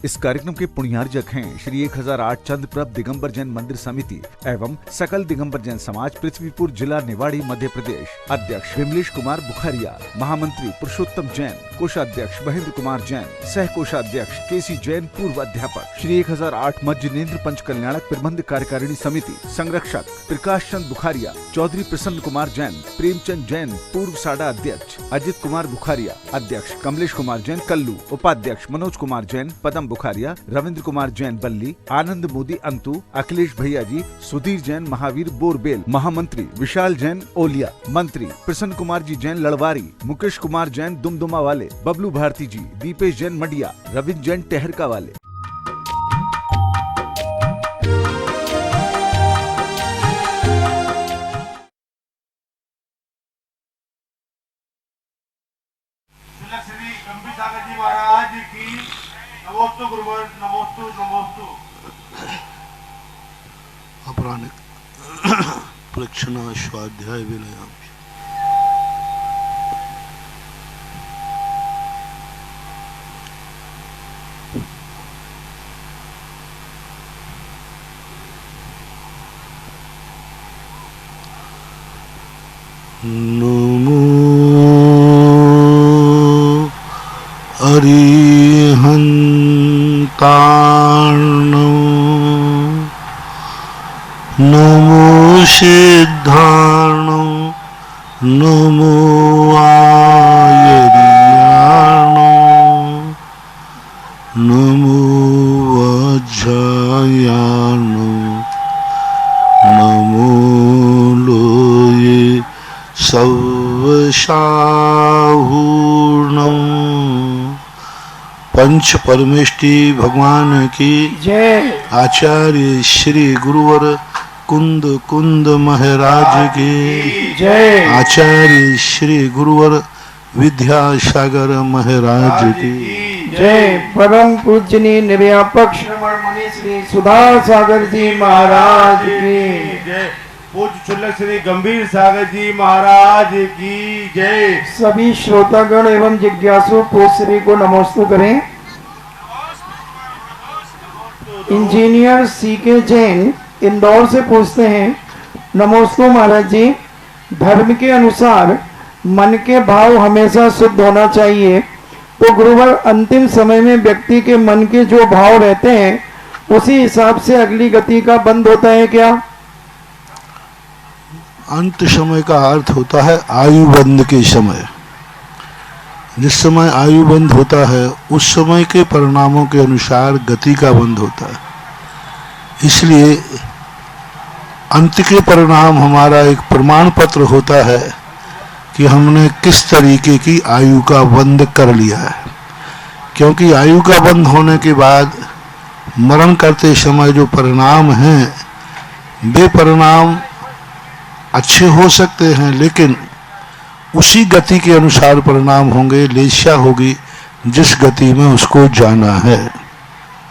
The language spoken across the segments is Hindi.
इस कार्यक्रम के पुण्यार्जक हैं श्री 1008 चंद्रप्रभ दिगंबर जैन मंदिर समिति एवं सकल दिगंबर जैन समाज पृथ्वीपुर जिला निवाड़ी मध्य प्रदेश। अध्यक्ष विमलेश कुमार बुखारिया, महामंत्री पुरुषोत्तम जैन, कोषाध्यक्ष महेंद्र कुमार जैन, सह कोषाध्यक्ष केसी जैन, पूर्व अध्यापक श्री 1008 मज्जनेन्द्र पंच कल्याणक प्रबंध कार्यकारिणी समिति, संरक्षक प्रकाश चंद बुखारिया, चौधरी प्रसन्न कुमार जैन, प्रेमचंद जैन, पूर्व साडा अध्यक्ष अजित कुमार बुखारिया, अध्यक्ष कमलेश कुमार जैन कल्लू, उपाध्यक्ष मनोज कुमार जैन, पदम बुखारिया, रविंद्र कुमार जैन बल्ली, आनंद मोदी अंतु, अखिलेश भैया जी, सुधीर जैन महावीर बोरबेल, महामंत्री विशाल जैन ओलिया, मंत्री प्रसन्न कुमार जी जैन लड़वारी, मुकेश कुमार जैन दुमदुमा वाले, बबलू भारती जी, दीपेश जैन मडिया, रविंद्र जैन टहरका वाले। श्री गंभीर सागर जी महाराज की नमोस्तु गुरुवर, नमोस्तु नमोस्तु। अपराह्न प्रक्षणा स्वाध्याय विनयामि। नमो अरिहन्तार्णो नमो सिद्धार्णो नमो आयर्याणो नमो वज्रयाणो नमो लोये सवशाहूर्णो। पंच परमेष्टि भगवान की जय। आचार्य श्री गुरुवर कुंद कुंद महाराज की जय। आचार्य श्री गुरुवर विद्यासागर महाराज की जय। परम पूजनीय निर्व्यापक श्रवण मुनि श्री सुधा सागर जी महाराज की जय। पूज्य चुल्लक श्री गंभीर सागर जी महाराज की जय। सभी श्रोतागण एवं जिज्ञासु पूज्य को नमोस्तु करें। इंजीनियर सीके जैन इंदौर से पूछते हैं, नमोस्तु महाराज जी, धर्म के अनुसार मन के भाव हमेशा शुद्ध होना चाहिए, तो गुरुवर अंतिम समय में व्यक्ति के मन के जो भाव रहते हैं उसी हिसाब से अगली गति का बंद होता है क्या? अंत समय का अर्थ होता है आयु बंद के समय। जिस समय आयु बंद होता है उस समय के परिणामों के अनुसार गति का बंद होता है। इसलिए अंत के परिणाम हमारा एक प्रमाण पत्र होता है कि हमने किस तरीके की आयु का बंद कर लिया है। क्योंकि आयु का बंद होने के बाद मरण करते समय जो परिणाम हैं वे परिणाम अच्छे हो सकते हैं, लेकिन उसी गति के अनुसार परिणाम होंगे, लेशा होगी जिस गति में उसको जाना है।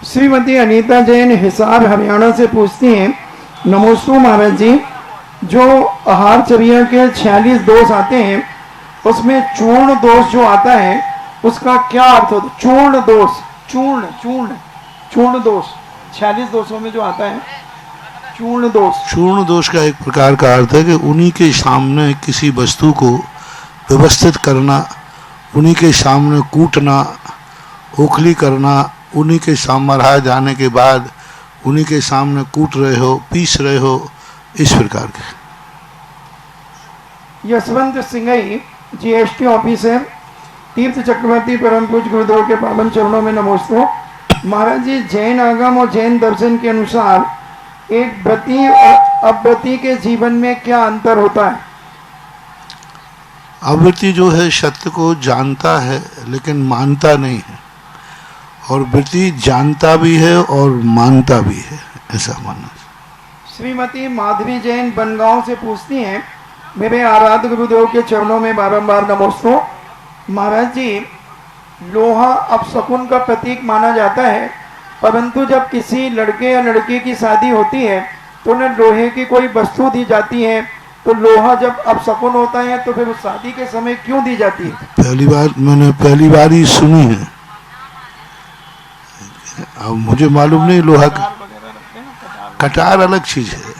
श्रीमती अनीता जैन हिसार हरियाणा से पूछती हैं, नमोस्तु महाराज जी, जो आहारचर्या के 46 दोष आते हैं उसमें चूर्ण दोष जो आता है उसका क्या अर्थ होता है? चूर्ण दोष, चूर्ण चूर्ण चूर्ण दोष 46 दोषों में जो आता है चूर्ण दोष। चूर्ण दोष का एक प्रकार का अर्थ है कि उन्हीं के सामने किसी वस्तु को व्यवस्थित करना, उन्हीं के सामने कूटना, ओखली करना, उन्हीं के सामने रहा जाने के बाद उन्हीं के सामने कूट रहे हो, पीस रहे हो, इस प्रकार के। यशवंत सिंघई जीएसटी ऑफिसर, तीर्थ चक्रवर्ती परम पूज्य गुरुदेव के पावन चरणों में नमोस्तु। महाराज जी, जैन आगम और जैन दर्शन के अनुसार एक व्रती और अव्रती के जीवन में क्या अंतर होता है? अव्रती जो है सत्य को जानता है लेकिन मानता नहीं है, और व्रती जानता भी है और मानता भी है, ऐसा मानना। श्रीमती माधवी जैन बनगांव से पूछती हैं, मेरे आराध्य गुरुदेव के चरणों में बारंबार नमोस्तु। महाराज जी, लोहा अपशकुन का प्रतीक माना जाता है, परंतु जब किसी लड़के या लड़की की शादी होती है तो उन्हें लोहे की कोई वस्तु दी जाती है, तो लोहा जब अपशकुन होता है तो फिर उस शादी के समय क्यों दी जाती है? मैंने पहली बार ही सुनी है अब मुझे मालूम नहीं लोहा का, कटार अलग चीज है,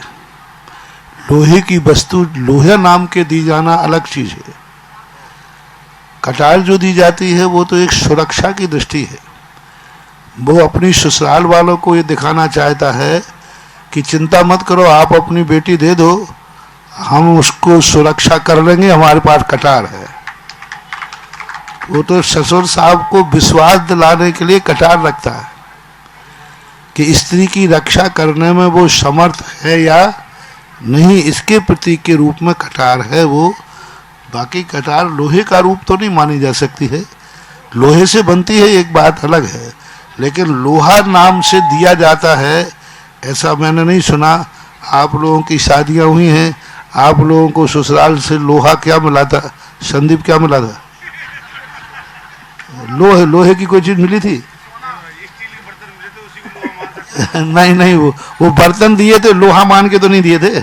लोहे की वस्तु लोहा नाम के दी जाना अलग चीज है। कटार जो दी जाती है वो तो एक सुरक्षा की दृष्टि है, वो अपनी ससुराल वालों को ये दिखाना चाहता है कि चिंता मत करो, आप अपनी बेटी दे दो, हम उसको सुरक्षा कर लेंगे, हमारे पास कटार है। वो तो ससुर साहब को विश्वास दिलाने के लिए कटार रखता है कि स्त्री की रक्षा करने में वो समर्थ है या नहीं, इसके प्रतीक के रूप में कटार है वो। बाकी कटार लोहे का रूप तो नहीं मानी जा सकती है, लोहे से बनती है एक बात अलग है, लेकिन लोहा नाम से दिया जाता है ऐसा मैंने नहीं सुना। आप लोगों की शादियां हुई हैं, आप लोगों को ससुराल से लोहा क्या मिला था? संदीप क्या मिला था? लोहे की कोई चीज मिली थी? नहीं, वो बर्तन दिए थे, लोहा मान के तो नहीं दिए थे।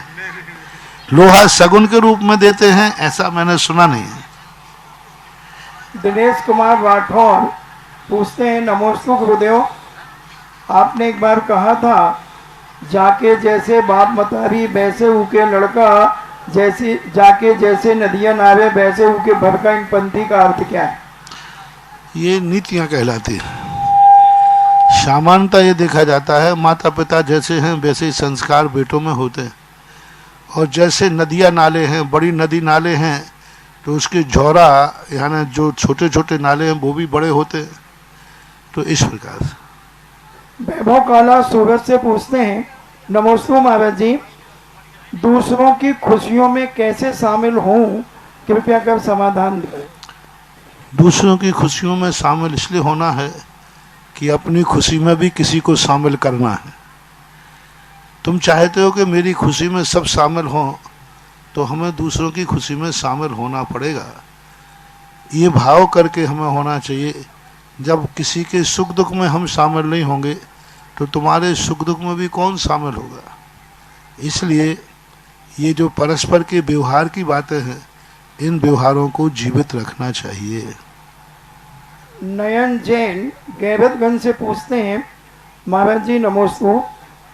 लोहा सगुन के रूप में देते हैं ऐसा मैंने सुना नहीं है। दिनेश कुमार राठौर पूछते हैं, नमोस्तु गुरुदेव, आपने एक बार कहा था जाके जैसे बाप मतारी वैसे ऊके लड़का, जैसे जाके जैसे नदियां नावे वैसे ऊके भड़का, इन पंथी का अर्थ क्या है? ये नीतियां कहलाती है। सामान्यता ये देखा जाता है माता पिता जैसे हैं वैसे ही संस्कार बेटों में होते हैं, और जैसे नदियां नाले हैं, बड़ी नदी नाले हैं तो उसके झौरा यानी जो छोटे छोटे नाले हैं वो भी बड़े होते हैं। तो इस प्रकार से वैभव काला सूरत से पूछते हैं, नमोस्तु महाराज जी, दूसरों की खुशियों में कैसे शामिल हूँ, कृपया कर समाधान दें। दूसरों की खुशियों में शामिल इसलिए होना है कि अपनी खुशी में भी किसी को शामिल करना है। तुम चाहते हो कि मेरी खुशी में सब शामिल हों, तो हमें दूसरों की खुशी में शामिल होना पड़ेगा। ये भाव करके हमें होना चाहिए। जब किसी के सुख दुख में हम शामिल नहीं होंगे तो तुम्हारे सुख दुख में भी कौन शामिल होगा। इसलिए ये जो परस्पर के व्यवहार की बातें हैं, इन व्यवहारों को जीवित रखना चाहिए। नयन जैन गैरतगंज से पूछते हैं, महाराज जी नमोस्तु,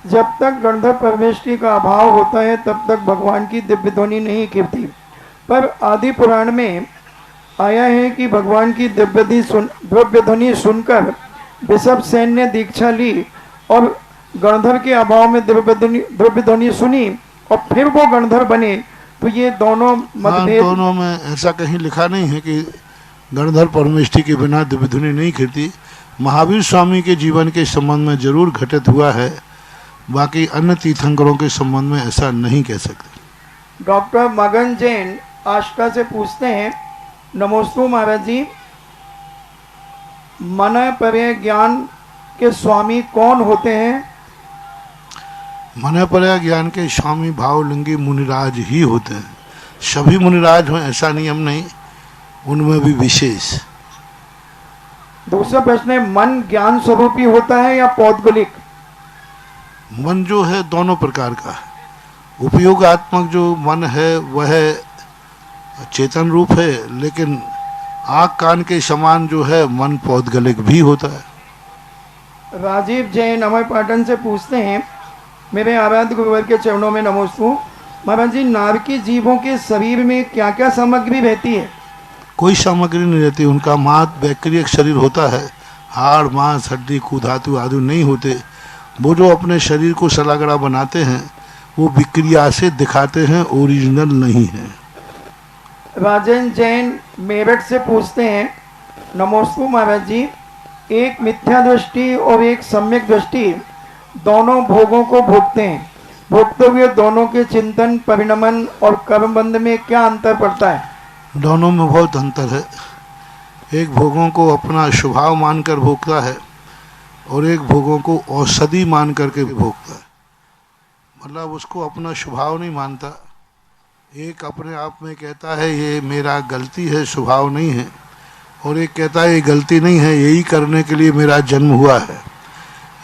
जब तक गणधर परमेष्टि का अभाव होता है तब तक भगवान की दिव्य ध्वनि नहीं गिरती, पर आदि पुराण में आया है कि भगवान की दिव्य ध्वनि सुनकर ऋषभ सेन ने दीक्षा ली और गणधर के अभाव में दिव्य ध्वनि सुनी और फिर वो गणधर बने। तो ये दोनों मतभेद, दोनों में ऐसा कहीं लिखा नहीं है कि गणधर परमेष्टि के बिना दिव्य ध्वनि नहीं गिरती। महावीर स्वामी के जीवन के संबंध में जरूर घटित हुआ है, बाकी अन्य तीर्थंकरों के संबंध में ऐसा नहीं कह सकते। डॉक्टर मगन जैन आष्टा से पूछते हैं, नमोस्तु महाराज जी, मन पर्य ज्ञान के स्वामी कौन होते हैं? मन पर्य ज्ञान के स्वामी भावलिंगी मुनिराज ही होते हैं। सभी मुनिराज हों ऐसा नियम नहीं, उनमें भी विशेष। दूसरा प्रश्न है, मन ज्ञान स्वरूप ही होता है या पौद्गलिक? मन जो है दोनों प्रकार का है। उपयोगात्मक जो मन है वह चेतन रूप है, लेकिन आँख कान के समान जो है मन पौद्गलिक भी होता है। राजीव जैन अमर पाटन से पूछते हैं, मेरे आराध्य गुरुवर के चरणों में नमोस्तु, महाराज जी, नारकी जीवों के शरीर में क्या क्या सामग्री रहती है? कोई सामग्री नहीं रहती, उनका मात बैक्टीरिया शरीर होता है, हाड़ मांस हड्डी कुधातु आदि नहीं होते। वो जो अपने शरीर को सलागड़ा बनाते हैं वो विक्रिया से दिखाते हैं, ओरिजिनल नहीं है। राजन जैन मेरठ से पूछते हैं, नमोस्तु महाराज जी, एक मिथ्या दृष्टि और एक सम्यक दृष्टि दोनों भोगों को भोगते हैं, भोगते हुए दोनों के चिंतन परिणमन और कर्मबंध में क्या अंतर पड़ता है? दोनों में बहुत अंतर है। एक भोगों को अपना स्वभाव मानकर भोगता है और एक भोगों को औषधि मान करके भोगता है, मतलब उसको अपना स्वभाव नहीं मानता। एक अपने आप में कहता है ये मेरा गलती है, स्वभाव नहीं है, और एक कहता है ये गलती नहीं है, यही करने के लिए मेरा जन्म हुआ है।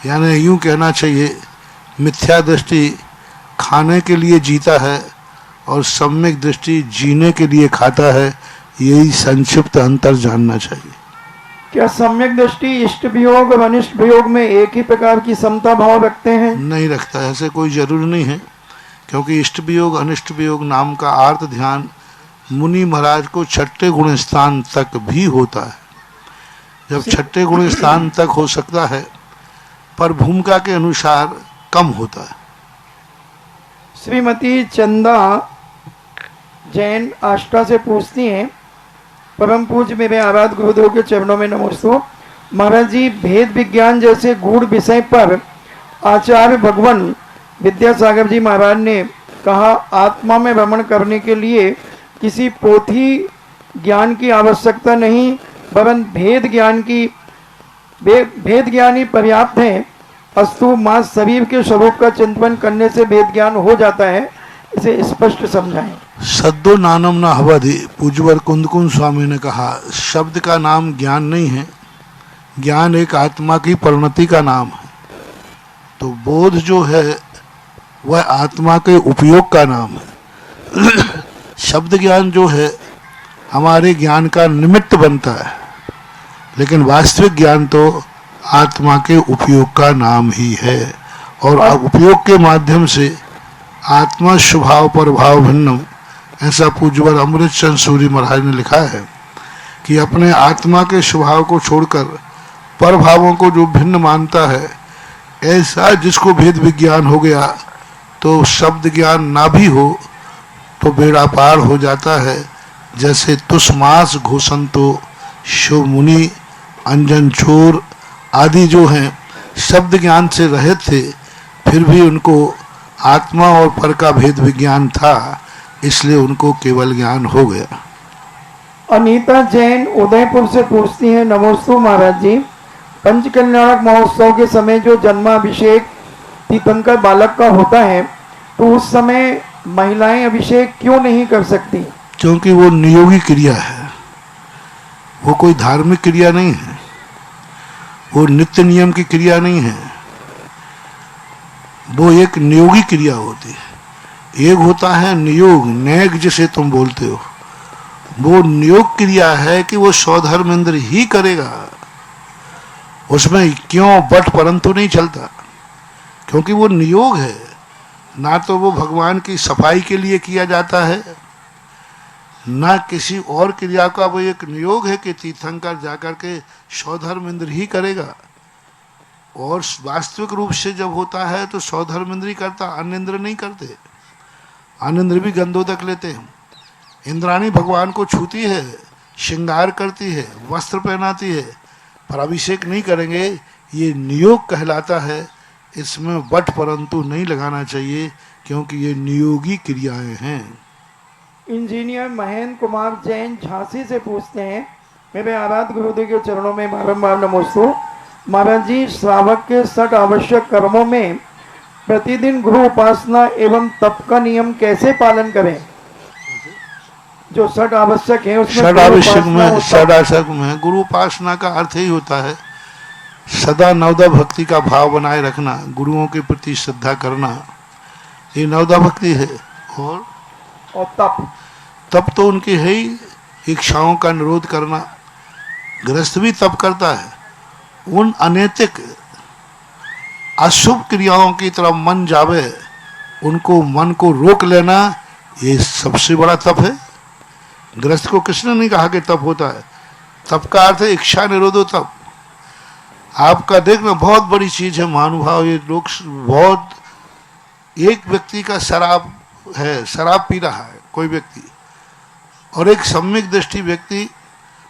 यानी यूँ कहना चाहिए मिथ्या दृष्टि खाने के लिए जीता है और सम्यक दृष्टि जीने के लिए खाता है। यही संक्षिप्त अंतर जानना चाहिए। क्या सम्यक दृष्टि इष्ट वियोग और अनिष्ट वियोग में एक ही प्रकार की समता भाव रखते हैं? नहीं रखता, ऐसे कोई जरूरी नहीं है, क्योंकि इष्ट वियोग अनिष्ट वियोग नाम का आर्त ध्यान मुनि महाराज को छठे गुण स्थान तक भी होता है। जब छठे गुण स्थान तक हो सकता है, पर भूमिका के अनुसार कम होता है। श्रीमती चंदा जैन आष्टा से पूछती हैं, परम पूज्य मेरे आराध गुरुदेव के चरणों में नमोस्तु। महाराज जी, भेद विज्ञान जैसे गूढ़ विषय पर आचार्य भगवान विद्यासागर जी महाराज ने कहा, आत्मा में भ्रमण करने के लिए किसी पोथी ज्ञान की आवश्यकता नहीं, वरन भेद ज्ञान ही पर्याप्त है। अस्तु मां शरीर के स्वरूप का चिंतन करने से भेद ज्ञान हो जाता है, इसे स्पष्ट समझाएं। सद्दो नानम न हवधि, पूज्यवर कुंदकुंद स्वामी ने कहा, शब्द का नाम ज्ञान नहीं है, ज्ञान एक आत्मा की परिणति का नाम है। तो बोध जो है वह आत्मा के उपयोग का नाम है। शब्द ज्ञान जो है हमारे ज्ञान का निमित्त बनता है, लेकिन वास्तविक ज्ञान तो आत्मा के उपयोग का नाम ही है। और उपयोग के माध्यम से आत्मा स्वभाव पर भाव भिन्नम, ऐसा पूज्यवर अमृत चंद सूरी महाराज ने लिखा है कि अपने आत्मा के स्वभाव को छोड़कर पर भावों को जो भिन्न मानता है, ऐसा जिसको भेद विज्ञान हो गया, तो शब्द ज्ञान ना भी हो तो बेड़ा पार हो जाता है। जैसे तुष्मास घोषंतो शो मुनि अंजन छोर आदि जो हैं शब्द ज्ञान से रहित थे, फिर भी उनको आत्मा और पर का भेद विज्ञान था, इसलिए उनको केवल ज्ञान हो गया। अनीता जैन उदयपुर से पूछती हैं, नमोस्तु महाराज जी, पंचकल्याणक महोत्सव के समय जो जन्माभिषेक तीर्थंकर बालक का होता है, तो उस समय महिलाएं अभिषेक क्यों नहीं कर सकती? क्योंकि वो नियोगी क्रिया है, वो कोई धार्मिक क्रिया नहीं है, वो नित्य नियम की क्रिया नहीं है, वो एक नियोगी क्रिया होती है। एक होता है नियोग, नेग जिसे तुम बोलते हो, वो नियोग क्रिया है कि वो स्वधर्मेंद्र ही करेगा, उसमें क्यों बट परंतु नहीं चलता, क्योंकि वो नियोग है। ना तो वो भगवान की सफाई के लिए किया जाता है, ना किसी और क्रिया का वो एक नियोग है कि तीर्थंकर जाकर के स्वधर्मेंद्र ही करेगा। और वास्तविक रूप से जब होता है तो स्वधर्मेंद्र ही करता, अन्य इंद्र नहीं करते। अन्य इंद्र भी गंधोदक लेते हैं। इंद्राणी भगवान को छूती है, श्रृंगार करती है, वस्त्र पहनाती है, पर अभिषेक नहीं करेंगे, ये नियोग कहलाता है। इसमें बट परंतु नहीं लगाना चाहिए, क्योंकि ये नियोगी क्रियाएं हैं। इंजीनियर महेंद्र कुमार जैन झांसी से पूछते हैं, मेरे आराध गुरुदेव के चरणों में बारंबार नमोस्तु। महाराज जी, श्रावक के 6 आवश्यक कर्मों में प्रतिदिन गुरु उपासना एवं तप का नियम कैसे पालन करें? जो 6 आवश्यक है उसमें षडावश्यक में गुरु उपासना का अर्थ ही होता है सदा नवदा भक्ति का भाव बनाए रखना, गुरुओं के प्रति श्रद्धा करना, ये नवदा भक्ति है। और तप तो उनकी है ही, इच्छाओं का निरोध करना। गृहस्थ भी तप करता है, उन अनैतिक अशुभ क्रियाओं की तरफ मन जावे, उनको मन को रोक लेना, ये सबसे बड़ा तप है। गृहस्थ को किसने नहीं कहा कि तप होता है? तप का अर्थ है इच्छा निरोधो तप। आपका देखना बहुत बड़ी चीज है महानुभाव, ये लोग बहुत, एक व्यक्ति का शराब है, शराब पी रहा है कोई व्यक्ति, और एक सम्यक दृष्टि व्यक्ति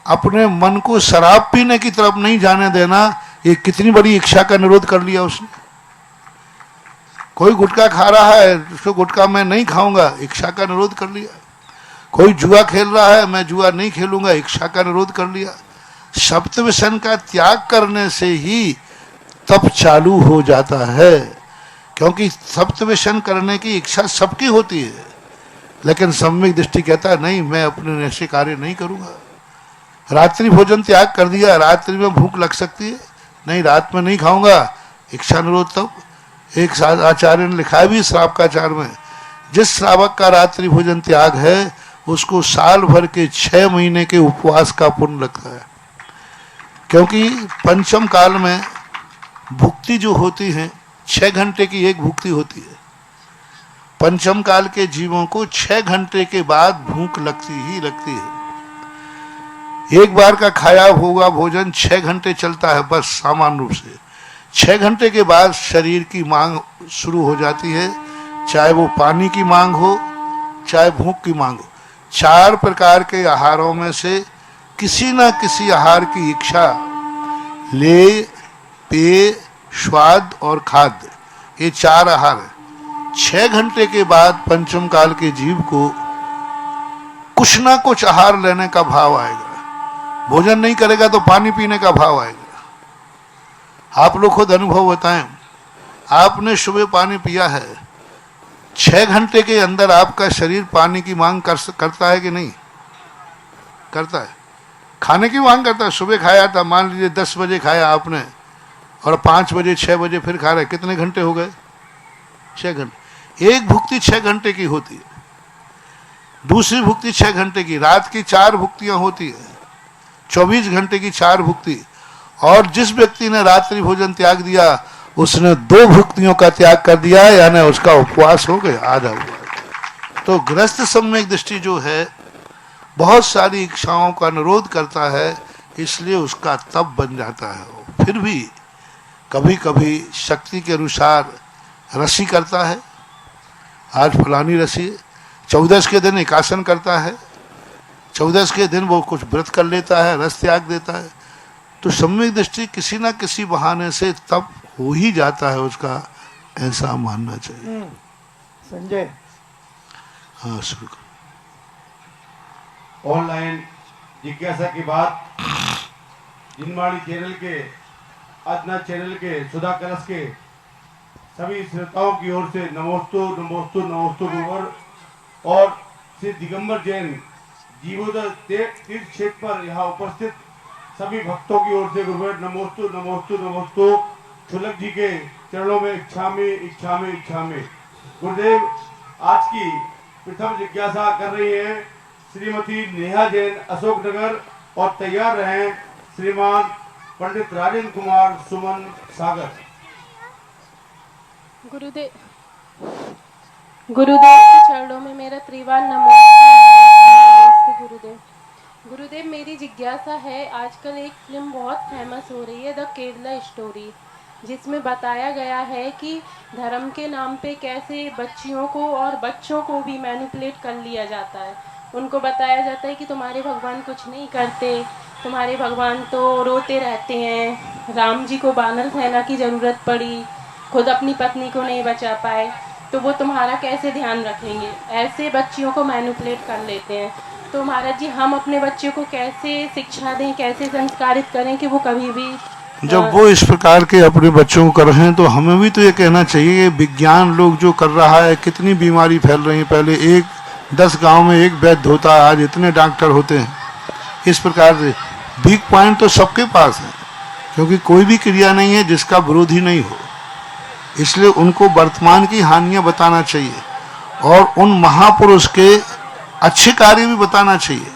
अपने मन को शराब पीने की तरफ नहीं जाने देना, ये कितनी बड़ी इच्छा का निरोध कर लिया उसने। कोई गुटखा खा रहा है, उसको गुटखा मैं नहीं खाऊंगा, इच्छा का निरोध कर लिया। कोई जुआ खेल रहा है, मैं जुआ नहीं खेलूंगा, इच्छा का निरोध कर लिया। सप्त व्यसन का त्याग करने से ही तप चालू हो जाता है, क्योंकि सप्त व्यसन करने की इच्छा सबकी होती है, लेकिन सम्यक दृष्टि कहता है नहीं, मैं अपने ऐसे कार्य नहीं करूंगा। रात्रि भोजन त्याग कर दिया, रात्रि में भूख लग सकती है, नहीं रात में नहीं खाऊंगा, इच्छा निरोध तप। एक आचार्य ने लिखा है भी श्रावकाचार में, जिस श्रावक का रात्रि भोजन त्याग है उसको साल भर के 6 महीने के उपवास का पुण्य लगता है। क्योंकि पंचम काल में भुक्ति जो होती है 6 घंटे की एक भुक्ति होती है। पंचम काल के जीवों को 6 घंटे के बाद भूख लगती ही लगती है। एक बार का खाया हुआ भोजन 6 घंटे चलता है बस सामान्य रूप से। 6 घंटे के बाद शरीर की मांग शुरू हो जाती है, चाहे वो पानी की मांग हो, चाहे भूख की मांग हो। 4 प्रकार के आहारों में से किसी न किसी आहार की इच्छा, ले, पेय, स्वाद और खाद्य, ये 4 आहार है। 6 घंटे के बाद पंचम काल के जीव को कुछ ना कुछ आहार लेने का भाव आएगा। भोजन नहीं करेगा तो पानी पीने का भाव आएगा। आप लोग खुद अनुभव बताएं, आपने सुबह पानी पिया है, 6 घंटे के अंदर आपका शरीर पानी की मांग करता है कि नहीं करता है? खाने की मांग करता है। सुबह खाया था, मान लीजिए 10 बजे खाया आपने, और 5 बजे 6 बजे फिर खा रहे, कितने घंटे हो गए? 6 घंटे। एक भुक्ति 6 घंटे की होती है, दूसरी भुक्ति 6 घंटे की। रात की 4 भुक्तियां होती है, 24 घंटे की 4 भुक्ति। और जिस व्यक्ति ने रात्रि भोजन त्याग दिया उसने 2 भुक्तियों का त्याग कर दिया, यानी उसका उपवास हो गया, आधा हुआ। तो गृहस्थ सम्यक दृष्टि जो है बहुत सारी इच्छाओं का अनुरोध करता है, इसलिए उसका तप बन जाता है। फिर भी कभी कभी शक्ति के अनुसार रसी करता है, आज फलानी रसी। 14 के दिन एकासन करता है, 14 के दिन वो कुछ व्रत कर लेता है, रस त्याग देता है। तो सम्यक दृष्टि किसी न किसी बहाने से तप हो ही जाता है उसका, ऐसा मानना चाहिए। संजय, हाँ शुरू करो। ऑनलाइन जिज्ञासा की बात जिनवाणी चैनल के, अदना चैनल के, सुधा कलश के सभी श्रोताओं की ओर से नमोस्तु नमोस्तु नमोस्तु गुरुवर। और श्री दिगंबर जैन जीवोदय तीर्थ क्षेत्र पर यहाँ उपस्थित सभी भक्तों की ओर से गुरुवर नमोस्तु नमोस्तु नमोस्तु। छुलक जी के चरणों में इच्छामि इच्छामि इच्छामि। गुरुदेव आज की प्रथम जिज्ञासा कर रही है श्रीमती नेहा जैन, अशोकनगर, और तैयार रहें श्रीमान पंडित राजेंद्र कुमार सुमन सागर। गुरुदेव के चरणों में मेरा त्रिवार नमस्ते। गुरुदेव मेरी जिज्ञासा है, आजकल एक फिल्म बहुत फेमस हो रही है, द केरला स्टोरी, जिसमें बताया गया है कि धर्म के नाम पे कैसे बच्चियों को और बच्चों को भी मैनिपुलेट कर लिया जाता है। उनको बताया जाता है कि तुम्हारे भगवान कुछ नहीं करते, तुम्हारे भगवान तो रोते रहते हैं। राम जी को वानर सेना की ज़रूरत पड़ी, खुद अपनी पत्नी को नहीं बचा पाए, तो वो तुम्हारा कैसे ध्यान रखेंगे। ऐसे बच्चियों को मैनिपुलेट कर लेते हैं। तो महाराज जी, हम अपने बच्चों को कैसे शिक्षा दें, कैसे संस्कारित करें कि वो कभी भी जब वो इस प्रकार के अपने बच्चों को कर रहे हैं, तो हमें भी तो ये कहना चाहिए, विज्ञान लोग जो कर रहा है, कितनी बीमारी फैल रही है। पहले 10 गांव में एक वैद्य होता, आज इतने डॉक्टर होते हैं। इस प्रकार से वीक पॉइंट तो सबके पास है, क्योंकि कोई भी क्रिया नहीं है जिसका विरोधी नहीं हो। इसलिए उनको वर्तमान की हानियां बताना चाहिए और उन महापुरुष के अच्छे कार्य भी बताना चाहिए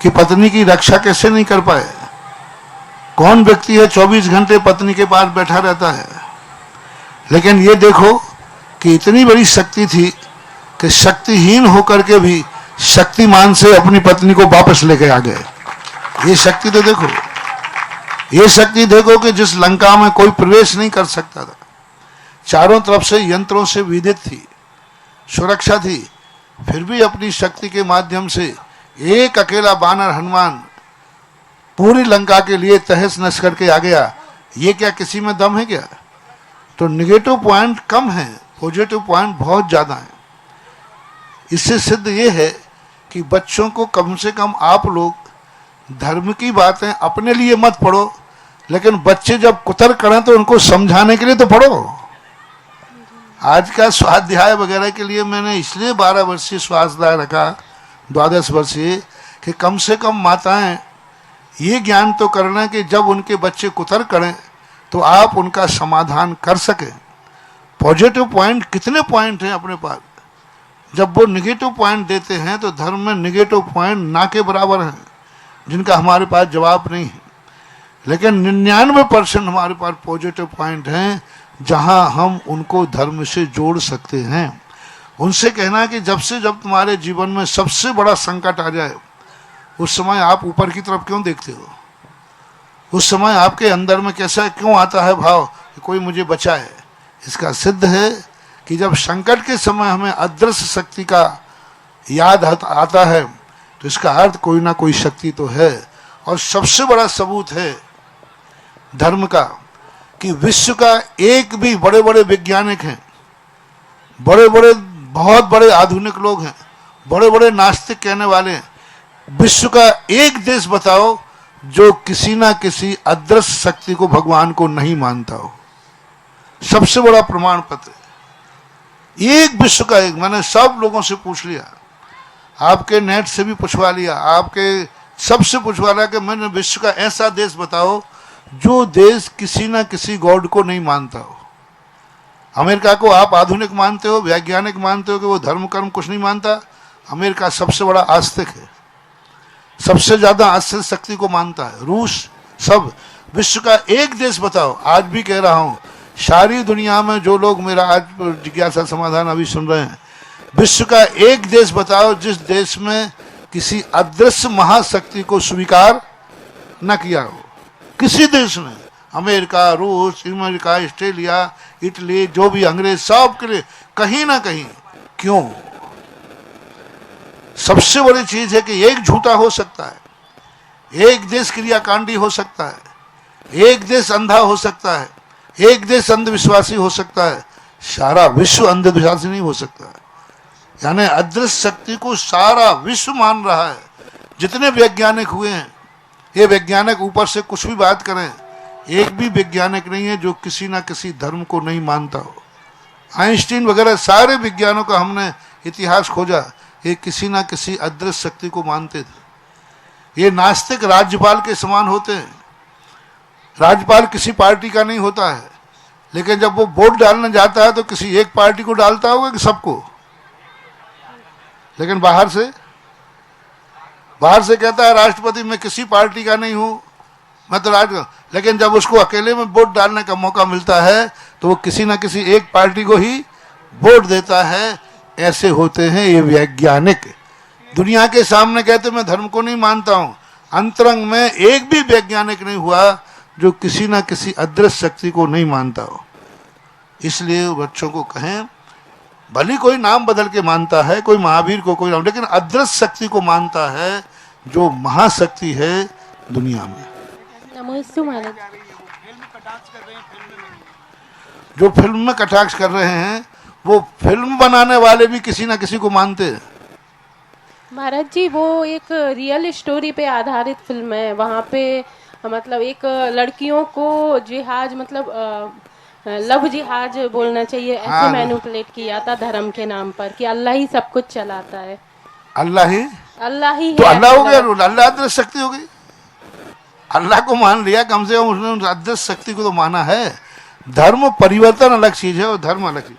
कि पत्नी की रक्षा कैसे नहीं कर पाए। कौन व्यक्ति है 24 घंटे पत्नी के पास बैठा रहता है। लेकिन ये देखो कि इतनी बड़ी शक्ति थी कि शक्तिहीन होकर के भी शक्तिमान से अपनी पत्नी को वापस लेके आ गए। ये शक्ति तो देखो, ये शक्ति देखो कि जिस लंका में कोई प्रवेश नहीं कर सकता था, चारों तरफ से यंत्रों से विदित थी, सुरक्षा थी, फिर भी अपनी शक्ति के माध्यम से एक अकेला बानर हनुमान पूरी लंका के लिए तहस नश करके आ गया। ये क्या किसी में दम है क्या? तो निगेटिव पॉइंट कम है, पॉजिटिव पॉइंट बहुत ज़्यादा है। इससे सिद्ध ये है कि बच्चों को कम से कम आप लोग धर्म की बातें अपने लिए मत पढ़ो, लेकिन बच्चे जब कुतर करें तो उनको समझाने के लिए तो पढ़ो। आज का स्वाध्याय वगैरह के लिए मैंने इसलिए 12 वर्षीय स्वाध्याय रखा, 12 वर्षीय, कि कम से कम माताएं ये ज्ञान तो करना कि जब उनके बच्चे कुतर करें तो आप उनका समाधान कर सकें। पॉजिटिव पॉइंट कितने पॉइंट हैं अपने पास, जब वो निगेटिव पॉइंट देते हैं तो धर्म में निगेटिव पॉइंट ना के बराबर हैं, जिनका हमारे पास जवाब नहीं है। लेकिन 99% हमारे पास पॉजिटिव पॉइंट हैं जहां हम उनको धर्म से जोड़ सकते हैं। उनसे कहना है कि जब तुम्हारे जीवन में सबसे बड़ा संकट आ जाए उस समय आप ऊपर की तरफ क्यों देखते हो? उस समय आपके अंदर में कैसा क्यों आता है भाव कि कोई मुझे बचाए? इसका सिद्ध है कि जब संकट के समय हमें अदृश्य शक्ति का याद आता है तो इसका अर्थ कोई ना कोई शक्ति तो है। और सबसे बड़ा सबूत है धर्म का कि विश्व का एक भी बड़े बड़े वैज्ञानिक हैं, बड़े बड़े बहुत बड़े आधुनिक लोग हैं, बड़े बड़े नास्तिक कहने वाले हैं, विश्व का एक देश बताओ जो किसी ना किसी अदृश्य शक्ति को भगवान को नहीं मानता हो। सबसे बड़ा प्रमाण पत्र एक विश्व का एक, मैंने सब लोगों से पूछ लिया, आपके नेट से भी पूछवा लिया, आपके सबसे पूछवा लिया कि मैंने विश्व का ऐसा देश बताओ जो देश किसी ना किसी गॉड को नहीं मानता हो। अमेरिका को आप आधुनिक मानते हो, वैज्ञानिक मानते हो कि वो धर्म कर्म कुछ नहीं मानता। अमेरिका सबसे बड़ा आस्तिक है, सबसे ज्यादा आस्तिक शक्ति को मानता है। रूस, सब विश्व का एक देश बताओ। आज भी कह रहा हूं, सारी दुनिया में जो लोग मेरा आज जिज्ञासा समाधान अभी सुन रहे हैं, विश्व का एक देश बताओ जिस देश में किसी अदृश्य महाशक्ति को स्वीकार न किया हो। किसी देश ने, अमेरिका, रूस, अमेरिका, ऑस्ट्रेलिया, इटली, जो भी अंग्रेज, सब के लिए कहीं ना कहीं। क्यों? सबसे बड़ी चीज है कि एक झूठा हो सकता है, एक देश क्रियाकांडी हो सकता है, एक देश अंधा हो सकता है, एक देश अंधविश्वासी हो सकता है, सारा विश्व अंधविश्वासी नहीं हो सकता। यानी अदृश्य शक्ति को सारा विश्व मान रहा है। जितने वैज्ञानिक हुए हैं, ये वैज्ञानिक ऊपर से कुछ भी बात करें, एक भी वैज्ञानिक नहीं है जो किसी ना किसी धर्म को नहीं मानता हो। आइंस्टीन वगैरह सारे विज्ञानों का हमने इतिहास खोजा, ये किसी ना किसी अदृश्य शक्ति को मानते थे। ये नास्तिक राज्यपाल के समान होते हैं। राज्यपाल किसी पार्टी का नहीं होता है, लेकिन जब वो वोट डालने जाता है तो किसी एक पार्टी को डालता होगा कि सबको? लेकिन बाहर से कहता है राष्ट्रपति मैं किसी पार्टी का नहीं हूं, मैं तो राज। लेकिन जब उसको अकेले में वोट डालने का मौका मिलता है तो वो किसी ना किसी एक पार्टी को ही वोट देता है। ऐसे होते हैं ये वैज्ञानिक। दुनिया के सामने कहते मैं धर्म को नहीं मानता हूं, अंतरंग में एक भी वैज्ञानिक नहीं हुआ जो किसी ना किसी अदृश्य शक्ति को नहीं मानता हो। इसलिए बच्चों को कहें, भले कोई नाम बदल के मानता है, कोई महावीर को, कोई नाम, लेकिन अदृश्य शक्ति को मानता है जो महाशक्ति है दुनिया में। जो फिल्म में कटाक्ष कर रहे हैं वो फिल्म बनाने वाले भी किसी ना किसी को मानते हैं। महाराज जी, वो एक रियल स्टोरी पे आधारित फिल्म है। वहाँ पे मतलब एक लड़कियों को जिहाज, मतलब लव जिहाज बोलना चाहिए, ऐसे मैनिपुलेट किया था धर्म के नाम पर कि अल्लाह ही सब कुछ चलाता है। अल्लाह ही तो अल्लाह हो गया, अल्लाह अदृश्य शक्ति हो गई। अल्लाह को मान लिया, कम से कम उसने अदृश्य शक्ति को तो माना है। धर्म परिवर्तन अलग चीज है और धर्म अलग चीज।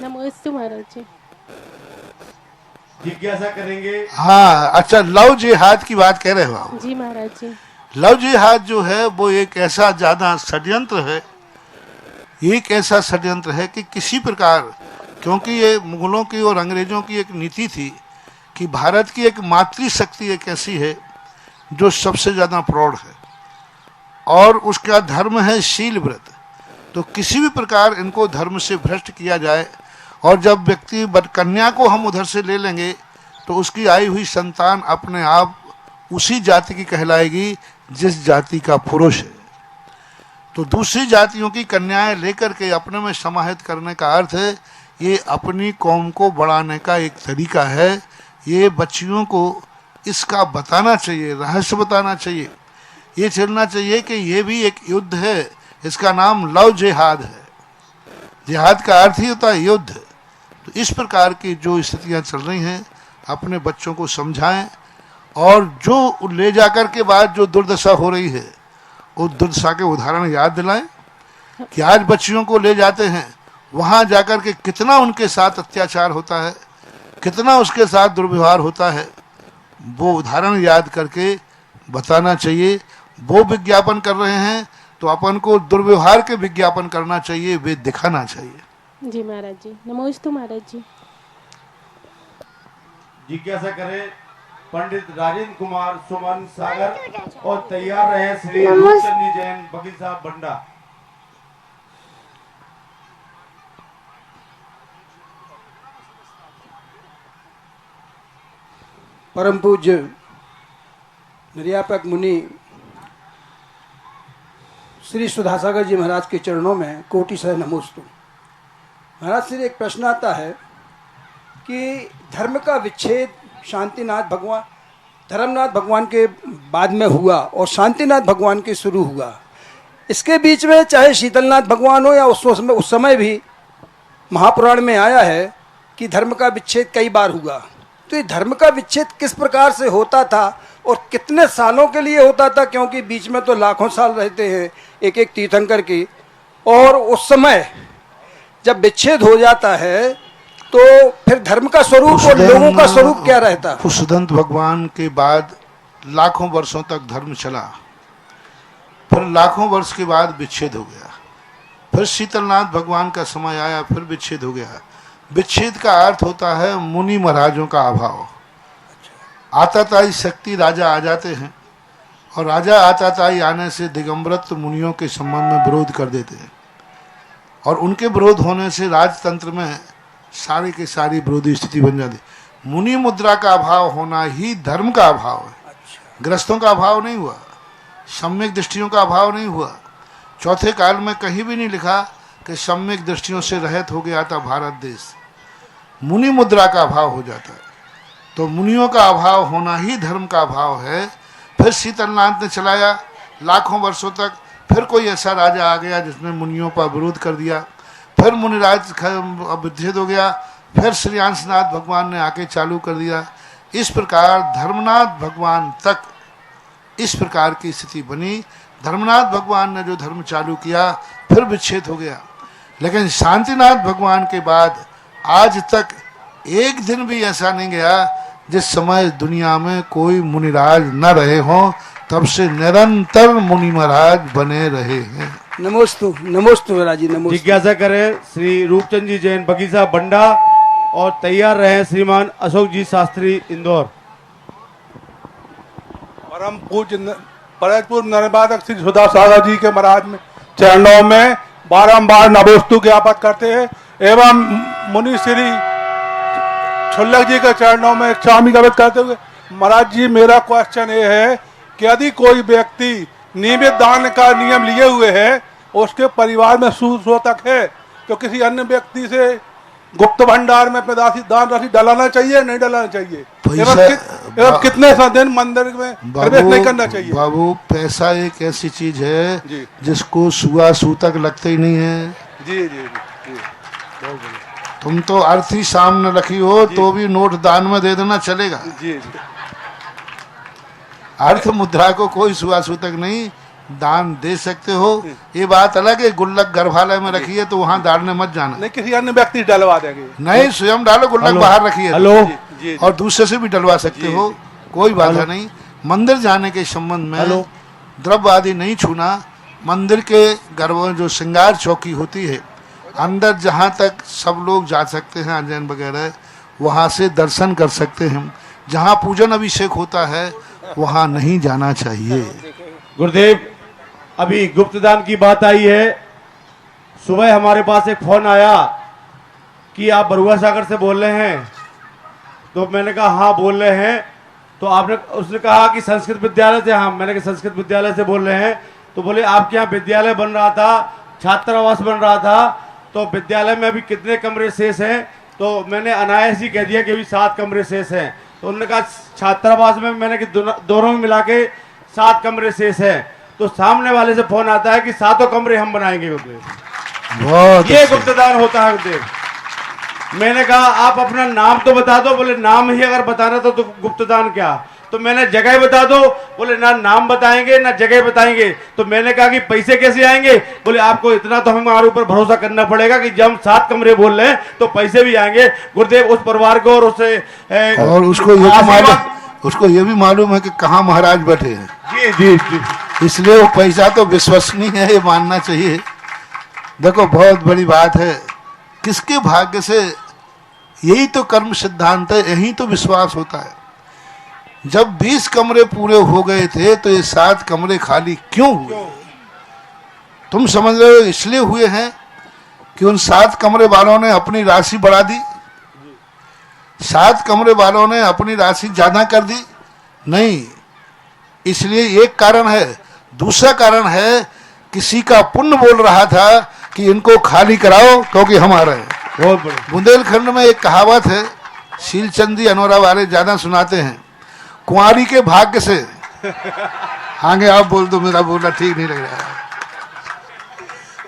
नमस्ते महाराज जी। जिज्ञासा करेंगे। हाँ, अच्छा, लव जिहाद की बात कह रहे हो आप? जी महाराज जी। लव जिहाद जो है वो एक ऐसा ज्यादा षड्यंत्र है, एक ऐसा षड्यंत्र है कि किसी प्रकार, क्योंकि ये मुगलों की और अंग्रेजों की एक नीति थी कि भारत की एक मातृशक्ति एक ऐसी है जो सबसे ज्यादा प्रौढ़ है और उसका धर्म है शील व्रत। तो किसी भी प्रकार इनको धर्म से भ्रष्ट किया जाए, और जब व्यक्ति कन्या को हम उधर से ले लेंगे तो उसकी आई हुई संतान अपने आप उसी जाति की कहलाएगी जिस जाति का पुरुष है। तो दूसरी जातियों की कन्याएं लेकर के अपने में समाहित करने का अर्थ है ये अपनी कौम को बढ़ाने का एक तरीका है। ये बच्चियों को इसका बताना चाहिए, रहस्य बताना चाहिए, ये चलना चाहिए कि ये भी एक युद्ध है। इसका नाम लव जिहाद है। जिहाद का अर्थ ही होता है युद्ध। तो इस प्रकार की जो स्थितियां चल रही हैं, अपने बच्चों को समझाएं, और जो ले जाकर के बाद जो दुर्दशा हो रही है उस दुर्दशा के उदाहरण याद दिलाएं कि आज बच्चियों को ले जाते हैं, वहां जाकर के कितना उनके साथ अत्याचार होता है, कितना उसके साथ दुर्व्यवहार होता है, वो उदाहरण याद करके बताना चाहिए। वो विज्ञापन कर रहे हैं तो अपन को दुर्व्यवहार के विज्ञापन करना चाहिए, वे दिखाना चाहिए। जी महाराज जी, नमोस्तु महाराज जी। जिज्ञासा करें पंडित राजेंद्र कुमार सुमन सागर और तैयार रहे श्री रूपचंद जी जैन वकील साहब बंडा। परम पूज्य निर्यापक मुनि श्री सुधासागर जी महाराज के चरणों में कोटि सह नमोस्तु। महाराज से एक प्रश्न आता है कि धर्म का विच्छेद शांतिनाथ भगवान, धर्मनाथ भगवान के बाद में हुआ और शांतिनाथ भगवान के शुरू हुआ। इसके बीच में चाहे शीतलनाथ भगवान हो या उस समय भी महापुराण में आया है कि धर्म का विच्छेद कई बार हुआ। तो ये धर्म का विच्छेद किस प्रकार से होता था और कितने सालों के लिए होता था, क्योंकि बीच में तो लाखों साल रहते हैं एक एक तीर्थंकर की, और उस समय जब विच्छेद हो जाता है तो फिर धर्म का स्वरूप और लोगों का स्वरूप क्या रहता? पुष्पदंत भगवान के बाद लाखों वर्षों तक धर्म चला, फिर लाखों वर्ष के बाद विच्छेद हो गया, फिर शीतलनाथ भगवान का समय आया, फिर विच्छेद हो गया। विच्छेद का अर्थ होता है मुनि महाराजों का अभाव। आताताई शक्ति राजा आ जाते हैं और राजा आताताई आने से दिगंबरत्व मुनियों के संबंध में विरोध कर देते हैं, और उनके विरोध होने से राजतंत्र में सारी की सारी विरोधी स्थिति बन जाती। मुनि मुद्रा का अभाव होना ही धर्म का अभाव है। ग्रस्तों का अभाव नहीं हुआ, सम्यक दृष्टियों का अभाव नहीं हुआ। चौथे काल में कहीं भी नहीं लिखा कि सम्यक दृष्टियों से रहित हो गया था भारत देश। मुनि मुद्रा का अभाव हो जाता है, तो मुनियों का अभाव होना ही धर्म का अभाव है। फिर शीतलनाथ ने चलाया लाखों वर्षों तक, फिर कोई ऐसा राजा आ गया जिसने मुनियों पर विरोध कर दिया, फिर मुनिराज विच्छेद हो गया, फिर श्रीयांशनाथ भगवान ने आके चालू कर दिया। इस प्रकार धर्मनाथ भगवान तक इस प्रकार की स्थिति बनी। धर्मनाथ भगवान ने जो धर्म चालू किया फिर विच्छेद हो गया, लेकिन शांतिनाथ भगवान के बाद आज तक एक दिन भी ऐसा नहीं गया जिस समय दुनिया में कोई मुनिराज न रहे हों, तब से निरंतर मुनि महाराज बने रहे हैं। नमोस्तु नमोस्तु महाराज जी, नमोस्तु। जिज्ञासा करें श्री रूपचंद जी जैन बगीचा बंडा और तैयार रहे श्रीमान अशोक जी शास्त्री इंदौर। परम पूज्य परतपुर निर्वाधक श्री सुधासागर जी के महाराज में चरणों में बारंबार नमोस्तु ज्ञापित करते हैं एवं मुनि श्री छुल्लक जी के चरणों में स्वामी ज्ञापित करते हुए महाराज जी मेरा क्वेश्चन ये है कि यदि कोई व्यक्ति नियमित दान का नियम लिए हुए है, उसके परिवार में सुश्रोतक है, तो किसी अन्य व्यक्ति से गुप्त भंडार में दान राशि डलाना चाहिए नहीं डलाना चाहिए? एवं कितने दिन मंदिर में प्रवेश नहीं करना चाहिए? बाबू, पैसा एक ऐसी चीज है जिसको सुआ सूतक लगते ही नहीं है। जी जी जी, तुम तो अर्थी सामने रखी हो तो भी नोट दान में दे देना चलेगा। जी जी, अर्थ मुद्रा को कोई सुआ सूतक नहीं, दान दे सकते हो। ये बात अलग है, गुल्लक गर्भालय में रखी है तो वहाँ डालने मत जाना। नहीं, किसी अन्य व्यक्ति डलवा देंगे। नहीं, स्वयं डालो, गुल्लक बाहर रखी है। हेलो, और दूसरे से भी डलवा सकते हो, कोई बाधा नहीं। मंदिर जाने के संबंध में द्रव्य आदि नहीं छूना। मंदिर के गर्भ में जो श्रृंगार चौकी होती है, अंदर जहाँ तक सब लोग जा सकते हैं, अजैन वगैरह, वहाँ से दर्शन कर सकते हैं। जहाँ पूजन अभिषेक होता है वहाँ नहीं जाना चाहिए। गुरुदेव, अभी गुप्तदान की बात आई है। सुबह हमारे पास एक फोन आया कि आप बरुआ सागर से बोल रहे हैं, तो मैंने कहा हाँ बोल रहे हैं। तो उसने कहा कि संस्कृत विद्यालय से। हाँ, मैंने कहा संस्कृत विद्यालय से बोल रहे हैं। तो बोले आपके यहाँ विद्यालय बन रहा था, छात्रावास बन रहा था, तो विद्यालय में अभी कितने कमरे शेष हैं? तो मैंने अनायास ही कह दिया कि अभी 7 कमरे शेष हैं। तो उन्होंने कहा छात्रावास में, मैंने कि दोनों में मिला के 7 कमरे शेष हैं। तो सामने वाले से फोन आता है कि 7 कमरे हम बनाएंगे गुरुदेव। ये गुप्तदान होता है गुरुदेव। मैंने कहा आप अपना नाम तो बता दो। बोले नाम ही अगर बताना तो गुप्तदान क्या? तो मैंने जगह बता दो। बोले ना नाम बताएंगे ना जगह बताएंगे। तो मैंने कहा कि पैसे कैसे आएंगे? बोले आपको इतना तो हमारे ऊपर भरोसा करना पड़ेगा कि जब हम 7 कमरे बोल रहे हैं तो पैसे भी आएंगे। गुरुदेव उस परिवार को और उसे और उसको ये भी मालूम है कि कहाँ महाराज बैठे हैं। जी जी जी। इसलिए वो पैसा तो विश्वसनीय है, ये मानना चाहिए। देखो बहुत बड़ी बात है, किसके भाग्य से, यही तो कर्म सिद्धांत है, यही तो विश्वास होता है। जब 20 कमरे पूरे हो गए थे तो ये 7 कमरे खाली क्यों हुए? तुम समझ रहे हो इसलिए हुए हैं कि उन 7 कमरे वालों ने अपनी राशि बढ़ा दी, 7 कमरे वालों ने अपनी राशि ज्यादा कर दी? नहीं, इसलिए एक कारण है। दूसरा कारण है, किसी का पुण्य बोल रहा था कि इनको खाली कराओ क्योंकि हमारा है। बहुत बड़े बुंदेलखंड में एक कहावत है, शीलचंदी अनोरा वाले ज्यादा सुनाते हैं, कुंवारी के भाग्य से। आगे आप बोल दो, मेरा बोलना ठीक नहीं लग रहा है,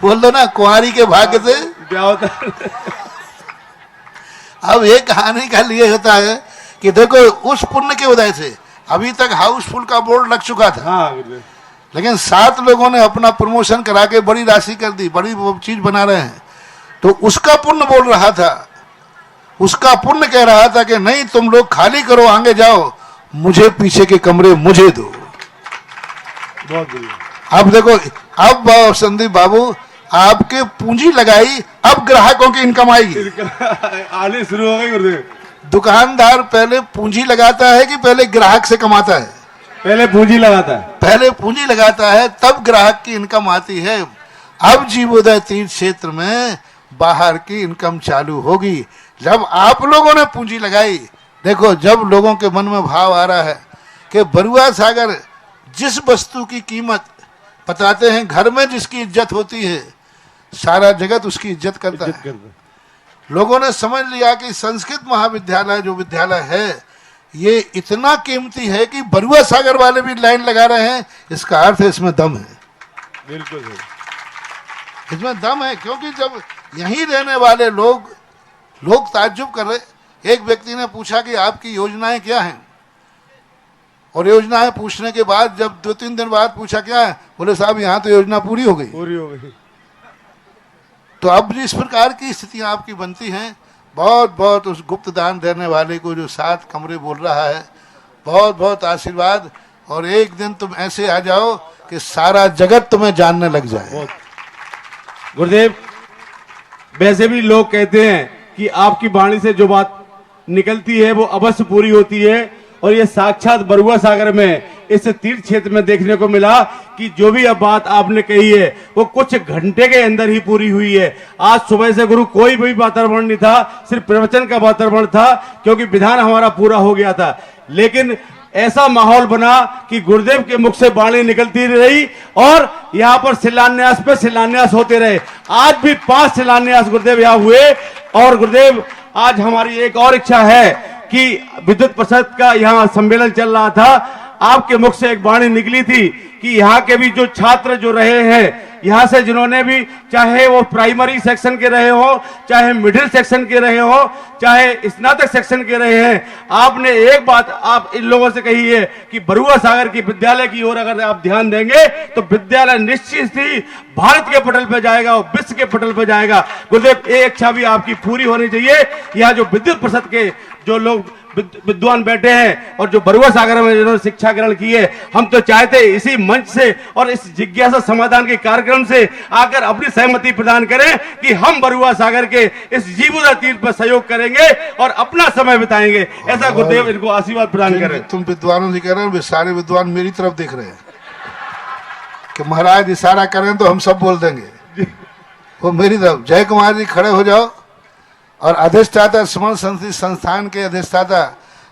बोल दो ना, कुंवारी के भाग्य से क्या होता है? अब एक कहानी का लिए होता है कि देखो उस पुण्य की वजह से अभी तक हाउसफुल का बोर्ड लग चुका था। हाँ, लेकिन 7 लोगों ने अपना प्रमोशन करा के बड़ी राशि कर दी, बड़ी चीज बना रहे हैं, तो उसका पुण्य बोल रहा था, उसका पुण्य कह रहा था कि नहीं तुम लोग खाली करो, आगे जाओ, मुझे पीछे के कमरे मुझे दो। बहुत बढ़िया। अब देखो, अब संदीप बाबू आपके पूंजी लगाई, अब ग्राहकों की इनकम आएगी। आने शुरू हो गई गुरुदेव। दुकानदार पहले पूंजी लगाता है कि पहले ग्राहक से कमाता है? पहले पूंजी लगाता है। पहले पूंजी लगाता है, तब ग्राहक की इनकम आती है। अब जीवोदय तीर्थ क्षेत्र में बाहर की इनकम चालू होगी जब आप लोगों ने पूंजी लगाई। देखो, जब लोगों के मन में भाव आ रहा है कि बरुआ सागर जिस वस्तु की कीमत बताते हैं, घर में जिसकी इज्जत होती है, सारा जगत उसकी इज्जत करता है। लोगों ने समझ लिया कि संस्कृत महाविद्यालय जो विद्यालय है ये इतना कीमती है कि बरुआ सागर वाले भी लाइन लगा रहे हैं। इसका अर्थ है इसमें दम है, बिल्कुल इसमें दम है। क्योंकि जब यहीं रहने वाले लोग ताज्जुब कर रहे। एक व्यक्ति ने पूछा कि आपकी योजनाएं क्या हैं, और योजनाएं पूछने के बाद जब 2-3 दिन बाद पूछा क्या है, बोले साहब यहाँ तो योजना पूरी हो गई। तो अब इस प्रकार की स्थितियां आपकी बनती हैं। बहुत बहुत उस गुप्त दान देने वाले को जो 7 कमरे बोल रहा है, बहुत बहुत आशीर्वाद। और एक दिन तुम ऐसे आ जाओ कि सारा जगत तुम्हें जानने लग जाए। गुरुदेव, वैसे भी लोग कहते हैं कि आपकी वाणी से जो बात निकलती है वो अवश्य पूरी होती है, और ये साक्षात बरुआ सागर में इस तीर्थ क्षेत्र में देखने को मिला कि जो भी अब बात आपने कही है वो कुछ घंटे के अंदर ही पूरी हुई है। आज सुबह से गुरु कोई भी वातावरण नहीं था, सिर्फ प्रवचन का वातावरण था, क्योंकि विधान हमारा पूरा हो गया था। लेकिन ऐसा माहौल बना कि गुरुदेव के मुख से वाणी निकलती रही, और यहाँ पर शिलान्यास पे शिलान्यास होते रहे। आज भी 5 शिलान्यास गुरुदेव यहाँ हुए। और गुरुदेव, आज हमारी एक और इच्छा है कि विद्युत परिषद का यहाँ सम्मेलन चल रहा था, आपके मुख से एक वाणी निकली थी कि यहाँ के भी जो छात्र जो रहे हैं, यहाँ से जिन्होंने भी, चाहे वो प्राइमरी सेक्शन के रहे हो, चाहे मिडिल सेक्शन के रहे हो, चाहे स्नातक सेक्शन के रहे हैं, आपने एक बात आप इन लोगों से कही है कि बरुआ सागर की विद्यालय की ओर अगर आप ध्यान देंगे तो विद्यालय निश्चित ही भारत के पटल पर जाएगा और विश्व के पटल पर जाएगा। गुरुदेव, ये इच्छा भी आपकी पूरी होनी चाहिए। यहाँ जो विद्युत परिषद के जो लोग विद्वान बैठे हैं और जो बरुआ सागर में जिन्होंने शिक्षा ग्रहण की है, हम तो चाहते इसी मंच से और इस जिज्ञासा समाधान के कार्यक्रम से आकर अपनी सहमति प्रदान करें कि हम बरुआ सागर के इस जीवोदय तीर्थ पर सहयोग करेंगे और अपना समय बिताएंगे। ऐसा गुरुदेव इनको आशीर्वाद प्रदान करें। तुम विद्वानों से कह रहे हो, सारे विद्वान मेरी तरफ देख रहे हैं कि महाराज इशारा करें तो हम सब बोल देंगे, वो मेरी तरफ। जय कुमार जी खड़े हो जाओ। और अधिष्ठाता स्मरण संस्थान के अधिष्ठाता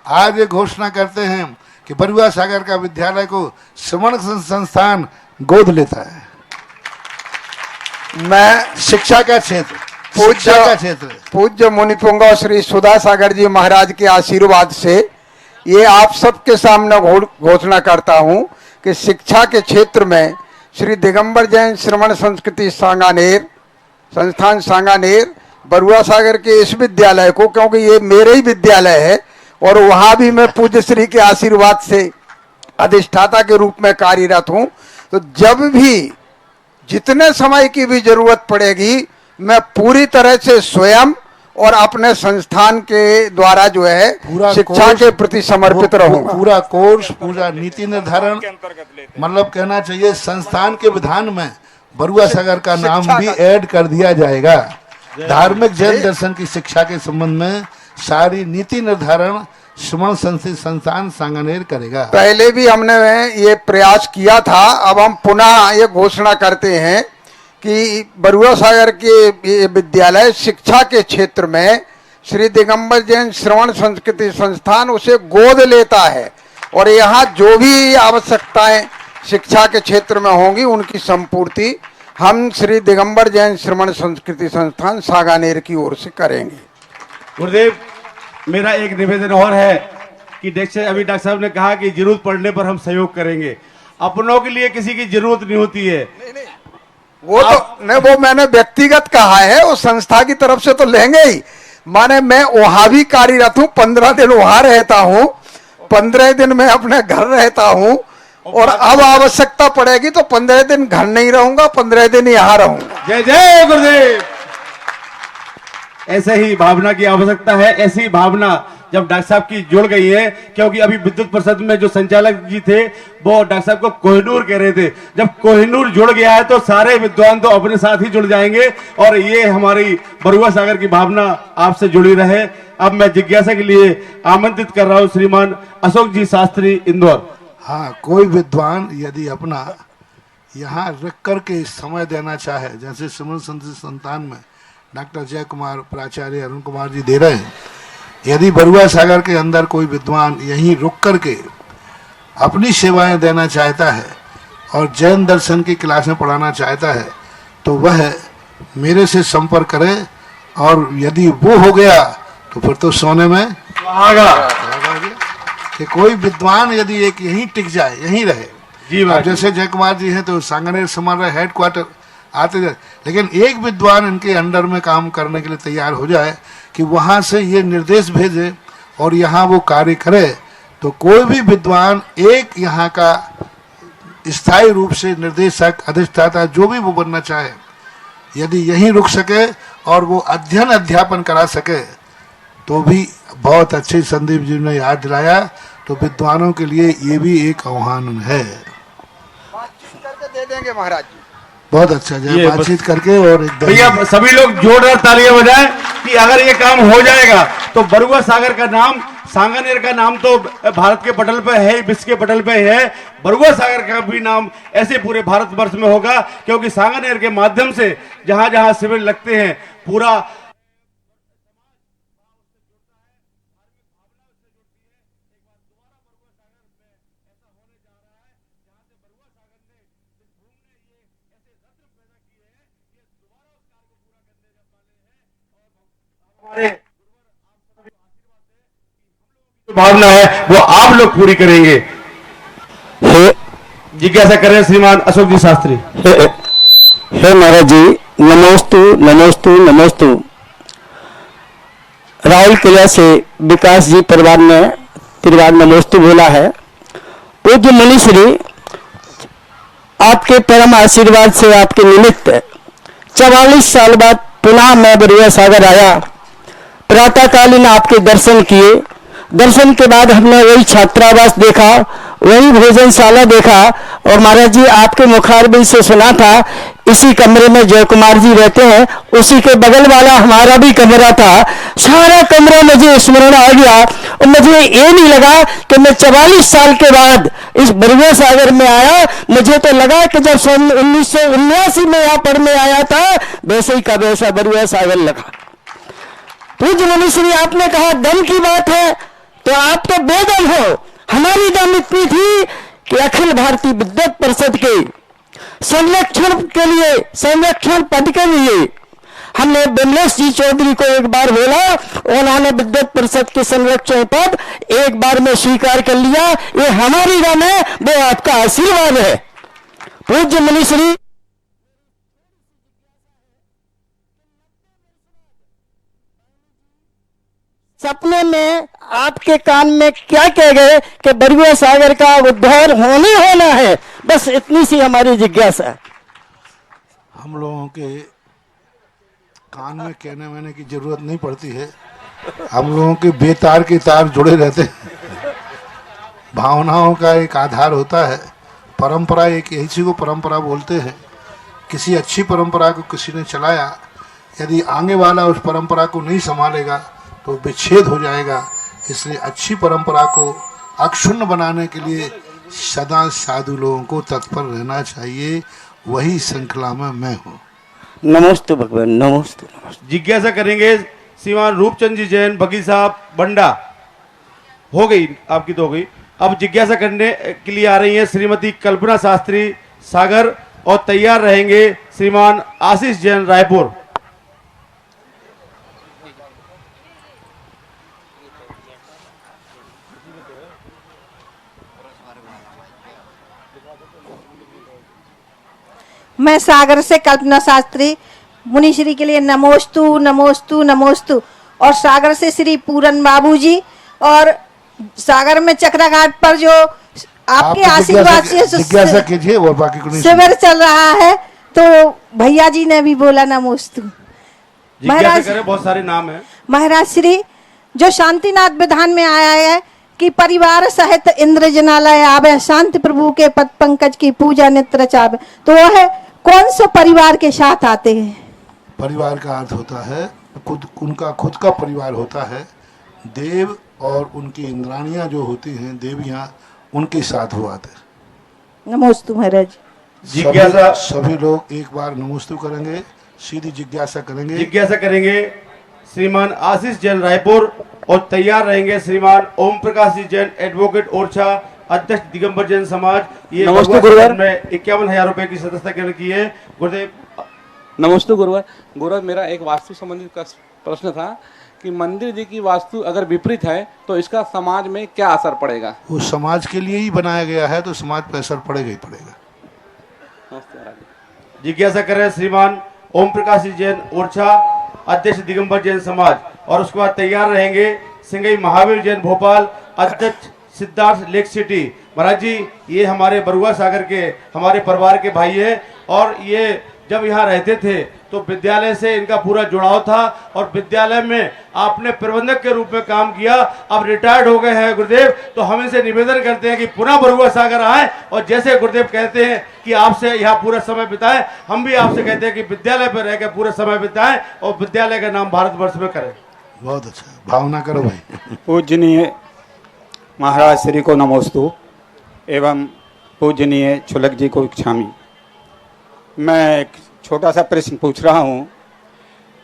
आज ये घोषणा करते हैं कि बरुआ सागर का विद्यालय को स्मरण संस्थान गोद लेता है। मैं शिक्षा का क्षेत्र पूज्य मुनिपुंगा श्री सुधा सागर जी महाराज के आशीर्वाद से ये आप सबके सामने घोषणा करता हूँ कि शिक्षा के क्षेत्र में श्री दिगंबर जैन श्रवण संस्कृति संस्थान सांगानेर बरुआ सागर के इस विद्यालय को, क्योंकि ये मेरे ही विद्यालय है और वहाँ भी मैं पूज्य श्री के आशीर्वाद से अधिष्ठाता के रूप में कार्यरत हूँ, तो जब भी जितने समय की भी जरूरत पड़ेगी मैं पूरी तरह से स्वयं और अपने संस्थान के द्वारा जो है पूरा शिक्षा कोर्स- के प्रति समर्पित रहूंगा। पूरा कोर्स, पूरा नीति निर्धारण, मतलब कहना चाहिए संस्थान के विधान में बरुआ सागर का नाम शिक्षा भी का- ऐड कर दिया जाएगा। धार्मिक जैन दर्शन की शिक्षा के संबंध में सारी नीति निर्धारण श्रमण संस्थान सांगानेर करेगा। पहले भी हमने ये प्रयास किया था, अब हम पुनः ये घोषणा करते हैं कि बरुआ सागर के ये विद्यालय शिक्षा के क्षेत्र में श्री दिगंबर जैन श्रवण संस्कृति संस्थान उसे गोद लेता है और यहाँ जो भी आवश्यकताएं शिक्षा के क्षेत्र में होंगी उनकी संपूर्ति हम श्री दिगंबर जैन श्रवण संस्कृति संस्थान सांगानेर की ओर से करेंगे। गुरुदेव, मेरा एक निवेदन और है कि जैसे अभी डॉक्टर साहब ने कहा कि जरूरत पड़ने पर हम सहयोग करेंगे। अपनों के लिए किसी की जरूरत नहीं होती है। वो तो नहीं, वो मैंने व्यक्तिगत कहा है, वो संस्था की तरफ से तो लेंगे ही। माने मैं वहां भी कार्यरत हूँ, 15 दिन वहां रहता हूँ, 15 दिन मैं अपने घर रहता हूँ और अब आवश्यकता पड़ेगी तो 15 दिन घर नहीं रहूंगा, 15 दिन यहाँ रहूंगा। जय जय गुरुदेव। ऐसे ही भावना की आवश्यकता है। ऐसी भावना जब डॉक्टर साहब की जुड़ गई है, क्योंकि अभी विद्युत परिषद में जो संचालक जी थे वो डॉक्टर साहब को कोहिनूर कह रहे थे। जब कोहिनूर जुड़ गया है तो सारे विद्वान तो अपने साथ ही जुड़ जाएंगे और ये हमारी बरुआ सागर की भावना आपसे जुड़ी रहे। अब मैं जिज्ञासा के लिए आमंत्रित कर रहा हूँ श्रीमान अशोक जी शास्त्री, इंदौर। हाँ, कोई विद्वान यदि अपना यहाँ रख करके समय देना चाहे, जैसे श्रमण संस्थान में डॉक्टर जय कुमार प्राचार्य अरुण कुमार जी दे रहे हैं, यदि बरुआ सागर के अंदर कोई विद्वान यहीं रुक करके अपनी सेवाएं देना चाहता है और जैन दर्शन की क्लासें पढ़ाना चाहता है तो वह मेरे से संपर्क करे और यदि वो हो गया तो फिर तो सोने में आगा कि कोई विद्वान यदि एक यहीं टिक जाए, यहीं रहे। जी अब बात। जैसे जय कुमार जी हैं तो सांगानेर समारोह हेडक्वार्टर आते जाए, लेकिन एक विद्वान इनके अंडर में काम करने के लिए तैयार हो जाए कि वहां से ये निर्देश भेजे और यहाँ वो कार्य करे, तो कोई भी विद्वान एक यहाँ का स्थायी रूप से निर्देशक, अधिष्ठाता, जो भी वो बनना चाहे, यदि यहीं रुक सके और वो अध्ययन अध्यापन करा सके तो भी बहुत अच्छे संदीप जी ने याद दिलाया। तो विद्वानों के लिए ये भी एक आह्वान है। बातचीत करके दे देंगे महाराज जी। बहुत अच्छा जय, ये बातचीत करके और एकदम भैया सभी लोग जोरदार तालियां बजाएं कि अगर ये काम हो जाएगा तो बरुआ सागर का नाम, सांगानेर का नाम तो भारत के पटल पे है, विश्व के पटल पे है। बरुआ सागर का भी नाम ऐसे पूरे भारतवर्ष में होगा, क्योंकि सांगानेर के माध्यम से जहां जहां शिविर लगते हैं पूरा भावना है वो आप लोग पूरी करेंगे। जिज्ञासा करें श्रीमान अशोक जी शास्त्री। हे महाराज जी, नमोस्तु नमोस्तु नमोस्तु। राहुल किला से विकास जी परिवार ने त्रिवार नमोस्तु बोला है। पूज्य मुनिश्री, आपके परम आशीर्वाद से, आपके निमित्त 44 साल बाद पुनः मैं बरुआ सागर आया। प्रातःकालीन आपके दर्शन किए। दर्शन के बाद हमने वही छात्रावास देखा, वही भोजनशाला देखा और महाराज जी आपके मुखारबिंद से सुना था इसी कमरे में जय कुमार जी रहते हैं, उसी के बगल वाला हमारा भी कमरा था। सारा कमरा मुझे स्मरण आ गया और मुझे ये नहीं लगा कि मैं 44 साल के बाद इस बरुआ सागर में आया। मुझे तो लगा कि जब सन 1979 में यहाँ पढ़ने आया था वैसे ही का वैसा बरुआ सागर लगा। पूज्य मनुष्य, आपने कहा दम की बात है तो आप तो बेदम हो। हमारी दम इतनी थी कि अखिल भारतीय विद्युत परिषद के संरक्षण के लिए, संरक्षण पद के लिए हमने बिमलेश जी चौधरी को एक बार बोला, उन्होंने विद्युत परिषद के संरक्षण पद एक बार में स्वीकार कर लिया। ये हमारी दम है, वो आपका आशीर्वाद है। पूज्य मनुष्य, सपने में आपके कान में क्या कह गए कि बरुआ सागर का उद्धार होना है, बस इतनी सी हमारी जिज्ञासा है। हम लोगों के कान में कहने वहने की जरूरत नहीं पड़ती है, हम लोगों के बेतार के तार जुड़े रहते हैं। भावनाओं का एक आधार होता है, परंपरा एक इसी को परंपरा बोलते हैं। किसी अच्छी परंपरा को किसी ने चलाया, यदि आगे वाला उस परंपरा को नहीं संभालेगा तो विच्छेद हो जाएगा। इसलिए अच्छी परंपरा को अक्षुण्ण बनाने के लिए सदा साधु लोगों को तत्पर रहना चाहिए। वही श्रृंखला में मैं हूँ। नमस्ते भगवान, नमस्ते नमस्ते। जिज्ञासा करेंगे श्रीमान रूपचंद जी जैन बगी साहब बंडा। हो गई आपकी तो हो गई। अब जिज्ञासा करने के लिए आ रही हैं श्रीमती कल्पना शास्त्री सागर और तैयार रहेंगे श्रीमान आशीष जैन रायपुर। मैं सागर से कल्पना शास्त्री मुनिश्री के लिए नमोस्तु नमोस्तु नमोस्तु, और सागर से श्री पूरन बाबू जी, और सागर में चक्रा घाट पर जो आपके आशीर्वाद से जिज्ञासा कीजिए और बाकी को नहीं। शिविर चल रहा है, तो भैया जी ने भी बोला नमोस्तु। महाराज बहुत सारे नाम हैं। महाराज श्री जो शांतिनाथ विधान में आया है कि परिवार सहित इंद्र जनालय आवे, शांति प्रभु के पद पंकज की पूजा नित्र चावे, तो वह कौन से परिवार के साथ आते हैं? परिवार का अर्थ होता है उनका खुद का परिवार होता है। देव और उनकी इंद्राणियां जो होती हैं, देवियां, उनके साथ वो आते हैं। नमोस्तु महाराज। जिज्ञासा सभी लोग एक बार नमोस्तु करेंगे, सीधी जिज्ञासा करेंगे। जिज्ञासा करेंगे श्रीमान आशीष जैन रायपुर और तैयार रहेंगे श्रीमान ओम प्रकाश जी जैन एडवोकेट ओरछा अध्यक्ष दिगंबर जैन समाज। ये नमस्ते गुरुवार में 51,000 रुपए की सदस्यता ग्रहण की है। गुरुदेव नमस्ते गुरुवार। गुरुवार मेरा एक वास्तु संबंधित का प्रश्न था कि मंदिर जी की वास्तु अगर विपरीत है तो इसका समाज में क्या असर पड़ेगा? वो समाज के लिए ही बनाया गया है तो समाज पर असर पड़ेगा ही पड़ेगा। जिज्ञासा करें श्रीमान ओम प्रकाश जी जैन ओरछा अध्यक्ष दिगंबर जैन समाज, और उसके बाद तैयार रहेंगे सिंगई महावीर जैन भोपाल अध्यक्ष सिद्धार्थ लेक सिटी। महाराज जी ये हमारे बरुआ सागर के हमारे परिवार के भाई हैं, और ये जब यहाँ रहते थे तो विद्यालय से इनका पूरा जुड़ाव था, और विद्यालय में आपने प्रबंधक के रूप में काम किया। अब रिटायर्ड हो गए हैं गुरुदेव, तो हम इनसे निवेदन करते हैं कि पुनः बरुआ सागर आए, और जैसे गुरुदेव कहते हैं कि आपसे यहाँ पूरा समय बिताएं, हम भी आपसे कहते हैं कि विद्यालय पर रहकर पूरा समय बिताएं और विद्यालय का नाम भारतवर्ष में करें। बहुत अच्छा, भावना करो भाई। पूजनीय महाराज श्री को नमोस्तु एवं पूजनीय छुलक जी को क्षामी। मैं एक छोटा सा प्रश्न पूछ रहा हूँ।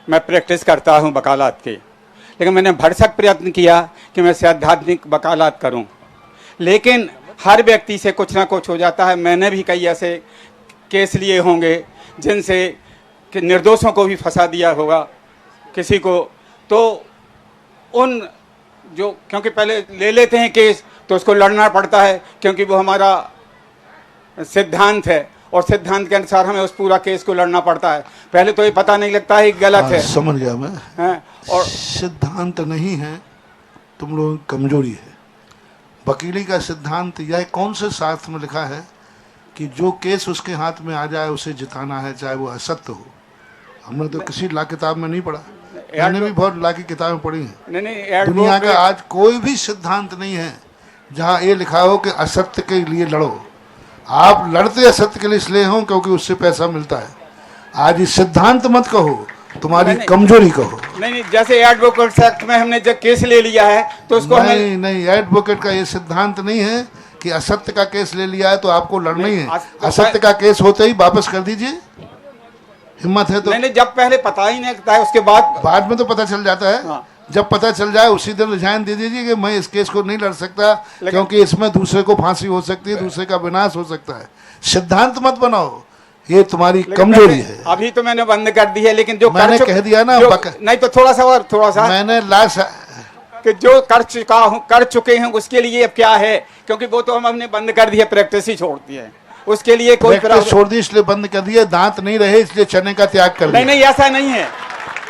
मैं प्रैक्टिस करता हूँ वकालत की, लेकिन मैंने भरसक प्रयत्न किया कि मैं सैद्धांतिक वकालत करूँ, लेकिन हर व्यक्ति से कुछ ना कुछ हो जाता है। मैंने भी कई ऐसे केस लिए होंगे जिनसे कि निर्दोषों को भी फंसा दिया होगा किसी को, तो उन जो क्योंकि पहले ले लेते हैं केस तो उसको लड़ना पड़ता है, क्योंकि वो हमारा सिद्धांत है और सिद्धांत के अनुसार हमें उस पूरा केस को लड़ना पड़ता है। पहले तो ये पता नहीं लगता है गलत है। समझ गया मैं। हैं? और सिद्धांत नहीं है, तुम लोगों की कमजोरी है। वकीली का सिद्धांत यह कौन से शास्त्र में लिखा है कि जो केस उसके हाथ में आ जाए उसे जिताना है, चाहे वो असत्य हो। हमने तो किसी ला किताब में नहीं पढ़ा, मैंने भी बहुत ला की किताबें पढ़ी हैं। नहीं, दुनिया का आज कोई भी सिद्धांत नहीं है जहाँ ये लिखा हो कि असत्य के लिए लड़ो। आप लड़ते असत्य के लिए इसलिए हो क्योंकि उससे पैसा मिलता है। आज ये सिद्धांत मत कहो, तुम्हारी कमजोरी कहो। नहीं, जैसे एडवोकेट एक्ट में हमने जब केस ले लिया है तो उसको नहीं, एडवोकेट का ये सिद्धांत नहीं है कि असत्य का केस ले लिया है तो आपको लड़ना ही है। असत्य का केस होते ही वापस कर दीजिए, हिम्मत है तो। नहीं, जब पहले पता ही नहीं लगता है, उसके बाद में तो पता चल जाता है। हाँ। जब पता चल जाए उसी दिन रिजाइन दे दीजिए कि मैं इस केस को नहीं लड़ सकता, क्योंकि इसमें दूसरे को फांसी हो सकती है, दूसरे का विनाश हो सकता है। सिद्धांत मत बनाओ, ये तुम्हारी कमजोरी है। अभी तो मैंने बंद कर दी है, लेकिन जो मैंने कह दिया ना, नहीं तो थोड़ा सा मैंने कि जो कर चुके हैं उसके लिए अब क्या है, क्योंकि वो तो हमने बंद कर दिया, प्रैक्टिस ही छोड़ दी है। उसके लिए कोई छोड़ दी इसलिए बंद कर दिया, दांत नहीं रहे इसलिए चने का त्याग कर दिया। नहीं, ऐसा नहीं है,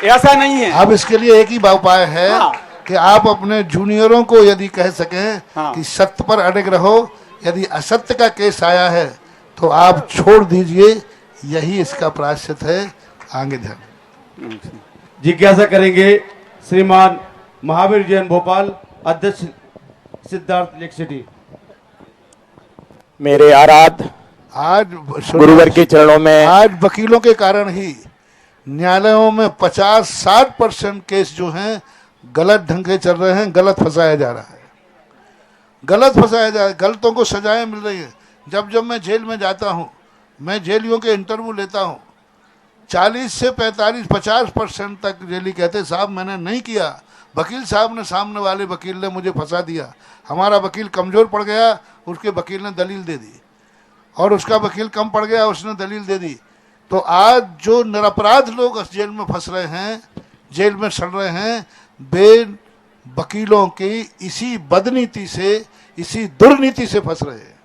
ऐसा नहीं है। अब इसके लिए एक ही उपाय है। हाँ। कि आप अपने जूनियरों को यदि कह सकें हाँ। कि सत्य पर अड़ग रहो, यदि असत्य का केस आया है तो आप छोड़ दीजिए, यही इसका प्रायश्चित है। आगे ध्यान। जिज्ञासा करेंगे श्रीमान महावीर जैन भोपाल, अध्यक्ष सिद्धार्थ लेक सिटी। मेरे आराध्य आज गुरुवर के चरणों में आज वकीलों के कारण ही न्यायालयों में 50-60% केस जो हैं गलत ढंग से चल रहे हैं, गलत फंसाया जा रहा है, गलतों को सजाएं मिल रही है। जब जब मैं जेल में जाता हूं, मैं जेलियों के इंटरव्यू लेता हूं, 40 से 45-50% तक जेली कहते साहब मैंने नहीं किया, वकील साहब ने, सामने वाले वकील ने मुझे फंसा दिया, हमारा वकील कमज़ोर पड़ गया, उसके वकील ने दलील दे दी, और उसका वकील कम पड़ गया, उसने दलील दे दी। तो आज जो निरपराध लोग जेल में फंस रहे हैं, जेल में सड़ रहे हैं, बे वकीलों की इसी बदनीति से, इसी दुर्नीति से फंस रहे हैं।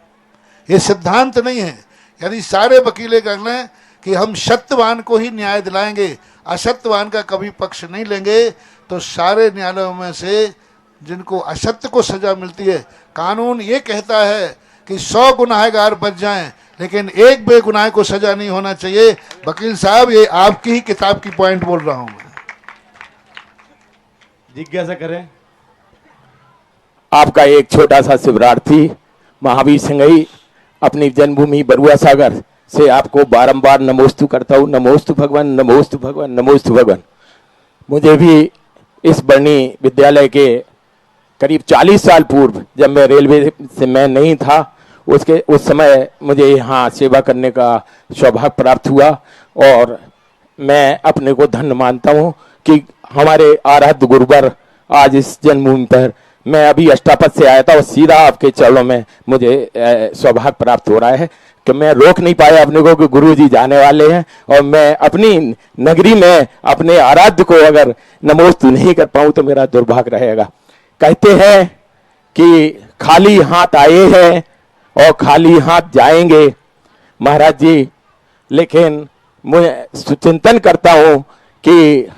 ये सिद्धांत नहीं है। यदि सारे वकीलें कर लें कि हम सत्यवान को ही न्याय दिलाएंगे, असत्यवान का कभी पक्ष नहीं लेंगे, तो सारे न्यायालयों में से जिनको असत्य को सजा मिलती है, कानून ये कहता है कि 100 गुनाहगार बच जाएं, लेकिन एक बेगुनाह को सजा नहीं होना चाहिए। वकील साहब, ये आपकी ही किताब की पॉइंट बोल रहा हूं मैं। जिज्ञासा करें। आपका एक छोटा सा शिवरार्थी महावीर सिंघई अपनी जन्मभूमि बरुआ सागर से आपको बारंबार नमोस्तु करता हूँ। नमोस्तु भगवान, नमोस्तु भगवान, नमोस्तु भगवान। मुझे भी इस बरनी विद्यालय के करीब 40 साल पूर्व, जब मैं रेलवे से मैं नहीं था, उस समय मुझे यहाँ सेवा करने का सौभाग्य प्राप्त हुआ, और मैं अपने को धन्य मानता हूँ कि हमारे आराध्य गुरुवर आज इस जन्मभूमि पर, मैं अभी अष्टापद से आया था और सीधा आपके चरणों में मुझे सौभाग्य प्राप्त हो रहा है कि मैं रोक नहीं पाया अपने को कि गुरुजी जाने वाले हैं, और मैं अपनी नगरी में अपने आराध्य को अगर नमोस्तु नहीं कर पाऊँ तो मेरा दुर्भाग्य रहेगा। कहते हैं कि खाली हाथ आए हैं और खाली हाथ जाएंगे महाराज जी, लेकिन मैं चिंतन करता हूँ कि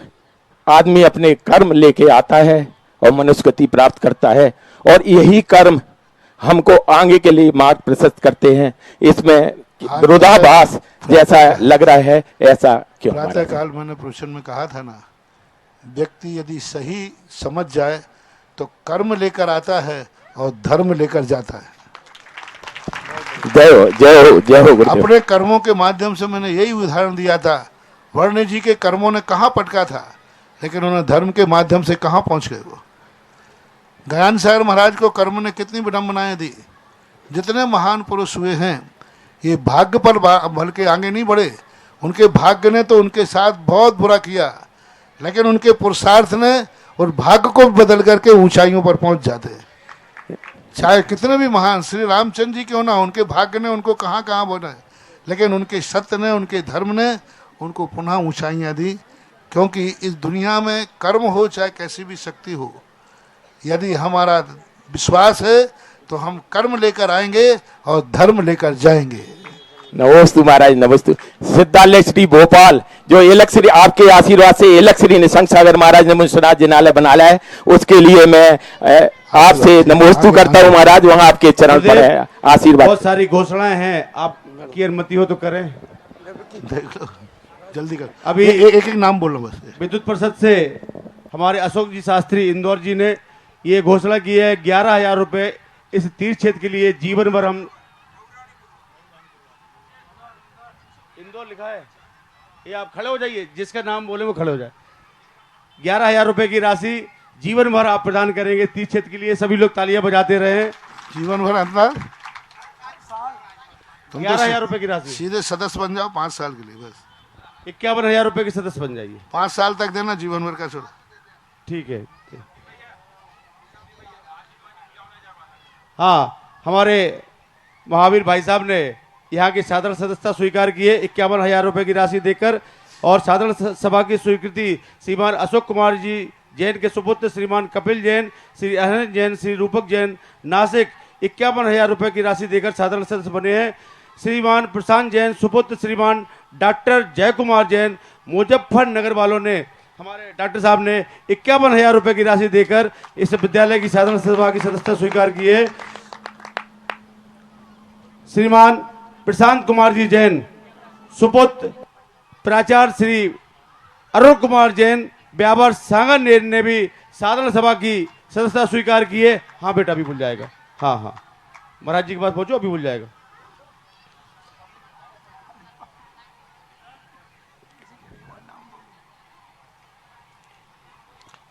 आदमी अपने कर्म लेके आता है और मनुष्यगति प्राप्त करता है, और यही कर्म हमको आगे के लिए मार्ग प्रशस्त करते हैं। इसमें विरोधाभास जैसा लग रहा है, ऐसा क्यों? प्रातः काल मैंने प्रवचन में कहा था ना, व्यक्ति यदि सही समझ जाए तो कर्म लेकर आता है और धर्म लेकर जाता है। जय हो, जय हो, जय हो गुरुदेव। अपने कर्मों के माध्यम से मैंने यही उदाहरण दिया था। वर्ण जी के कर्मों ने कहाँ पटका था, लेकिन उन्होंने धर्म के माध्यम से कहाँ पहुंच गए। वो ज्ञान सागर महाराज को कर्म ने कितनी विडंबनाएं दी। जितने महान पुरुष हुए हैं, ये भाग्य पर बल के आगे नहीं बढ़े। उनके भाग्य ने तो उनके साथ बहुत बुरा किया, लेकिन उनके पुरुषार्थ ने और भाग्य को बदल करके ऊंचाइयों पर पहुंच जाते। चाहे कितने भी महान श्री रामचंद्र जी क्यों ना, उनके भाग्य ने उनको कहाँ कहाँ बोला, लेकिन उनके सत्य ने, उनके धर्म ने उनको पुनः ऊंचाइयाँ दी। क्योंकि इस दुनिया में कर्म हो चाहे कैसी भी शक्ति हो, यदि हमारा विश्वास है तो हम कर्म लेकर आएंगे और धर्म लेकर जाएंगे। नमोस्तु महाराज, नमोस्तु। सिद्धालय श्री भोपाल, जो एलक श्री आपके आशीर्वाद से एलक श्री निशंक सागर महाराज ने मुझे सुना जिनालय बना लिया है, उसके लिए मैं आपसे नमोस्तु करता हूँ महाराज। वहाँ आपके चरण पर है आशीर्वाद। बहुत सारी घोषणाएं हैं, आपकी अनुमति हो तो करें। देख लो, जल्दी कर। अभी एक नाम बोलो बस। विद्युत परिषद से हमारे अशोक जी शास्त्री इंदौर जी ने ये घोषणा की है, 11,000 रुपए इस तीर्थ क्षेत्र के लिए जीवन भर हम, इंदौर लिखा है, ये आप खड़े हो जाइए, जिसका नाम बोले वो खड़े हो जाए। 11,000 रुपए की राशि जीवन भर आप प्रदान करेंगे तीर्थ क्षेत्र के लिए। सभी लोग तालियां बजाते रहे। जीवन भर अंदर 11,000 रुपए की राशि, सीधे सदस्य बन जाओ 5 साल के लिए, बस 51,000 रुपए के सदस्य बन जाइए। 5 साल तक देना, जीवन भर का छोड़ा। ठीक है। हाँ, हमारे महावीर भाई साहब ने यहाँ की साधारण सदस्यता स्वीकार की है 51,000 रुपए की राशि देकर, और साधारण सभा की स्वीकृति श्रीमान अशोक कुमार जी जैन के सुपुत्र श्रीमान कपिल जैन, श्री अहन जैन, श्री रूपक जैन नासिक 51,000 रुपए की राशि देकर साधारण सदस्य बने हैं। श्रीमान प्रशांत जैन सुपुत्र श्रीमान डॉक्टर जय कुमार जैन मुजफ्फरनगर वालों ने, हमारे डॉक्टर साहब ने 51,000 रुपए की राशि देकर इस विद्यालय की साधारण सभा की सदस्यता स्वीकार की है। श्रीमान प्रशांत कुमार जी जैन सुपुत्र प्राचार्य श्री अरुण कुमार जैन ब्यावर सांगानेर ने भी साधारण सभा की सदस्यता स्वीकार की है। हाँ बेटा अभी भूल जाएगा। हाँ हाँ महाराज जी के पास पहुंचो, अभी भूल जाएगा।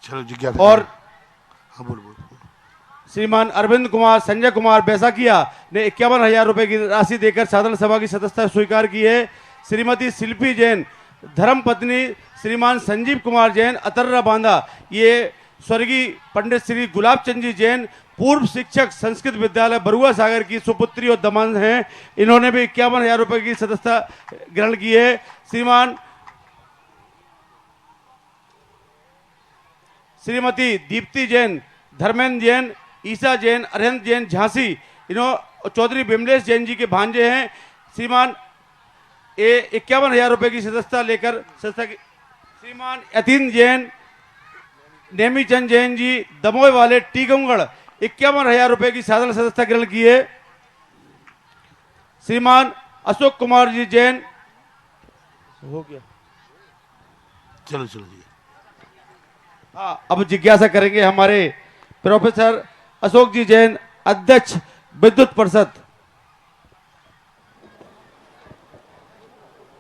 चलो जिज्ञासा। और हाँ बोल। श्रीमान अरविंद कुमार संजय कुमार बैसाखिया ने 51,000 रुपए की राशि देकर साधारण सभा की सदस्यता स्वीकार की है। श्रीमती शिल्पी जैन धर्म पत्नी श्रीमान संजीव कुमार जैन अतर्रा बांधा, ये स्वर्गीय पंडित श्री गुलाब चंद जी जैन पूर्व शिक्षक संस्कृत विद्यालय बरुआ सागर की सुपुत्री और दमन हैं। इन्होंने भी 51,000 रुपए की सदस्यता ग्रहण की है। श्रीमती दीप्ति जैन, धर्मेंद्र जैन, ईसा जैन, अरहंत जैन झांसी, इन्हों चौधरी बिमलेश जैन जी के भांजे हैं। श्रीमान 51,000 रुपए की सदस्यता लेकर संस्था की। श्रीमान यतीन जैन, नेमीचंद जैन जी दमोह वाले टीकमगढ़ 51,000 रुपए की साधारण सदस्यता ग्रहण की है। श्रीमान अशोक कुमार जी जैन हो गया। चलो चलो जी। हाँ अब जिज्ञासा करेंगे हमारे प्रोफेसर अशोक जी जैन, अध्यक्ष विद्युत परिषद।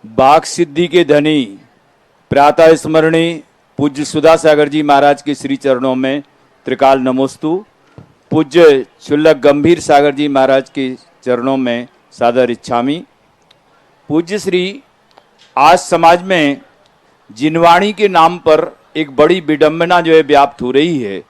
बाक सिद्धि के धनी प्रातः स्मरणीय पूज्य सुधा सागर जी महाराज के श्री चरणों में त्रिकाल नमोस्तु। पूज्य क्षुल्लक गंभीर सागर जी महाराज के चरणों में सादर इच्छामी। पूज्य श्री, आज समाज में जिनवाणी के नाम पर एक बड़ी विडंबना जो है व्याप्त हो रही है।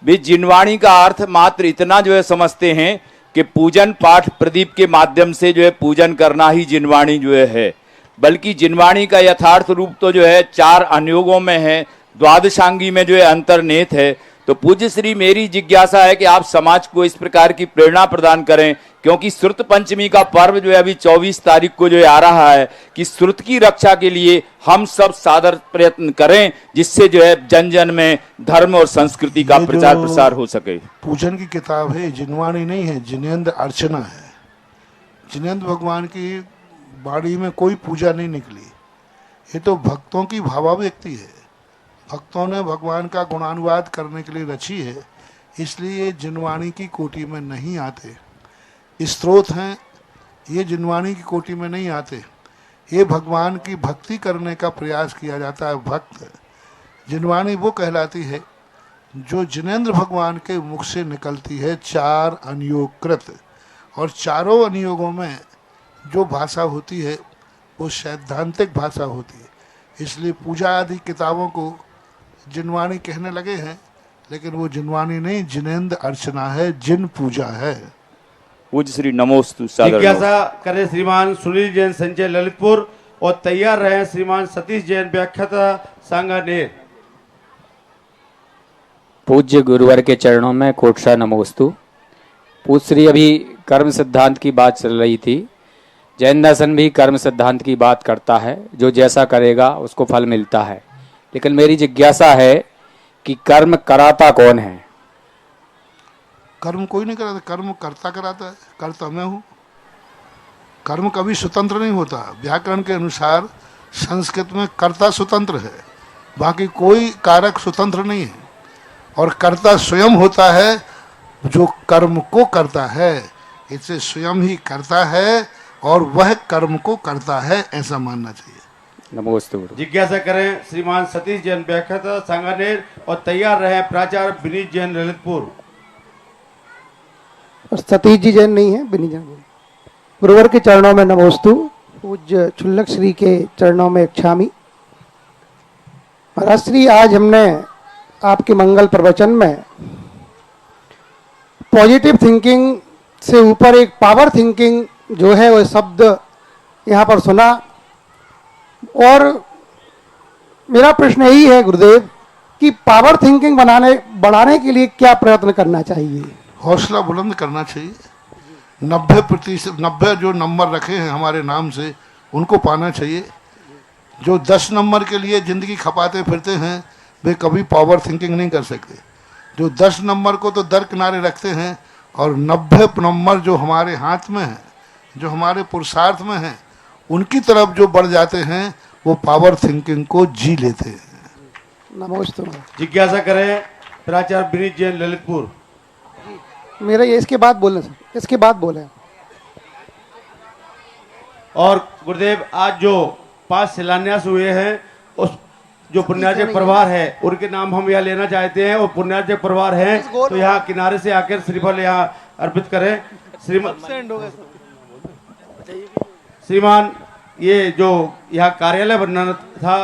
वे जिनवाणी का अर्थ मात्र इतना जो है समझते हैं कि पूजन पाठ प्रदीप के माध्यम से जो है पूजन करना ही जिनवाणी जो है, बल्कि जिनवाणी का यथार्थ रूप तो जो है 4 अनुयोगों में है, द्वादशांगी में जो है अंतर्निहित है। तो पूज्य श्री, मेरी जिज्ञासा है कि आप समाज को इस प्रकार की प्रेरणा प्रदान करें, क्योंकि श्रुत पंचमी का पर्व जो है अभी 24 तारीख को जो है आ रहा है, कि श्रुत की रक्षा के लिए हम सब सादर प्रयत्न करें, जिससे जो है जन जन में धर्म और संस्कृति का प्रचार प्रसार हो सके। पूजन की किताब है, जिनवाणी नहीं है, जिनेंद्र अर्चना है। जिनेंद्र भगवान की बाड़ी में कोई पूजा नहीं निकली, ये तो भक्तों की भावाव्यक्ति है। भक्तों ने भगवान का गुणानुवाद करने के लिए रची है, इसलिए ये जिनवाणी की कोटि में नहीं आते। स्त्रोत हैं, ये जिनवाणी की कोटि में नहीं आते। ये भगवान की भक्ति करने का प्रयास किया जाता है। भक्त जिनवाणी वो कहलाती है जो जिनेंद्र भगवान के मुख से निकलती है, 4 अनुयोगकृत, और चारों अनुयोगों में जो भाषा होती है वो सैद्धांतिक भाषा होती है। इसलिए पूजा आदि किताबों को जिनवाणी कहने लगे हैं, लेकिन वो जिनवाणी नहीं, जिनेंद्र अर्चना है, जिन पूजा है। पूज्य श्री नमोस्तु। जिज्ञासा करें श्रीमान सुनील जैन संजय ललितपुर, और तैयार रहे श्रीमान सतीश जैन व्याख्याता सांगानेर। पूज्य गुरुवर के चरणों में कोटसा नमोस्तु। पूज्य श्री, अभी कर्म सिद्धांत की बात चल रही थी। जैन दर्शन भी कर्म सिद्धांत की बात करता है, जो जैसा करेगा उसको फल मिलता है। लेकिन मेरी जिज्ञासा है कि कर्म कराता कौन है? कर्म कोई नहीं कराता, कर्म कर्ता कराता है। कर्ता मैं हूँ। कर्म कभी स्वतंत्र नहीं होता। व्याकरण के अनुसार संस्कृत में कर्ता स्वतंत्र है, बाकी कोई कारक स्वतंत्र नहीं है। और कर्ता स्वयं होता है जो कर्म को करता है, इससे स्वयं ही करता है और वह कर्म को करता है, ऐसा मानना चाहिए। नमोस्तु। जिज्ञासा करें श्रीमान सतीश जैन व्याख्याता सांगानेर, और तैयार रहे प्राचार्य विनीत जैन ललितपुर। सतीश जी जैन नहीं है, विनीत जैन। गुरुवर के चरणों में नमोस्तु। पूज्य क्षुल्लक श्री के चरणों में क्षामी। महाराज श्री, आज हमने आपके मंगल प्रवचन में पॉजिटिव थिंकिंग से ऊपर एक पावर थिंकिंग जो है वो शब्द यहाँ पर सुना, और मेरा प्रश्न यही है गुरुदेव कि पावर थिंकिंग बढ़ाने के लिए क्या प्रयत्न करना चाहिए? हौसला बुलंद करना चाहिए। 90% 90 जो नंबर रखे हैं हमारे नाम से, उनको पाना चाहिए। जो 10 नंबर के लिए ज़िंदगी खपाते फिरते हैं, वे कभी पावर थिंकिंग नहीं कर सकते। जो 10 नंबर को तो दर किनारे रखते हैं, और 90 नंबर जो हमारे हाथ में है, जो हमारे पुरुषार्थ में है, उनकी तरफ जो बढ़ जाते हैं, वो पावर थिंकिंग को जी लेते हैं। नमोस्तु। जिज्ञासा करें प्राचार्य विनीत जैन ललितपुर। मेरा ये इसके बाद बोले सर, इसके बाद बोले। और गुरुदेव आज जो 5 शिलान्यास हुए हैं उस जो पुण्यार्जक परिवार है उनके नाम हम यहाँ लेना चाहते हैं। और पुण्यार्जक परिवार है तो यहाँ किनारे से आकर श्रीफल यहाँ अर्पित करें। श्रीमान ये जो यहाँ कार्यालय बनना था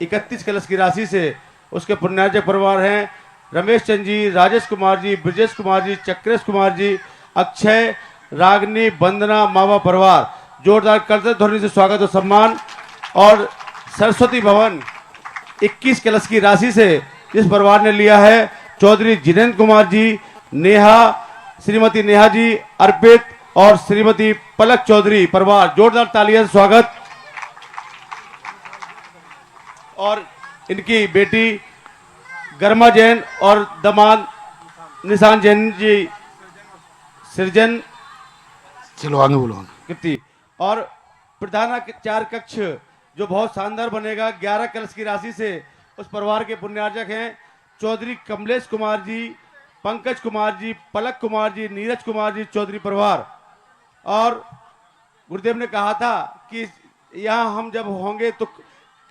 31 कलश की राशि से, उसके पुण्यार्जक परिवार हैं रमेश चंद जी, राजेश कुमार जी, ब्रजेश कुमार जी, चक्रेश कुमार जी, अक्षय, रागनी, वंदना, मावा परिवार। जोरदार करते ध्वनि से स्वागत और सम्मान। और सरस्वती भवन 21 कलश की राशि से जिस परिवार ने लिया है चौधरी जिनेन्द्र कुमार जी, नेहा, श्रीमती नेहा जी, अर्पित और श्रीमती पलक चौधरी परिवार। जोरदार तालियां से स्वागत। और इनकी बेटी गर्मा जैन और दामाद निशान जैन जी सृजन। चलो आगे बोलो। कीर्ति और प्रधानाचार्य कक्ष जो बहुत शानदार बनेगा 11 कलश की राशि से उस परिवार के पुण्यार्जक हैं चौधरी कमलेश कुमार जी, पंकज कुमार जी, पलक कुमार जी, नीरज कुमार जी चौधरी परिवार। और गुरुदेव ने कहा था कि यहाँ हम जब होंगे तो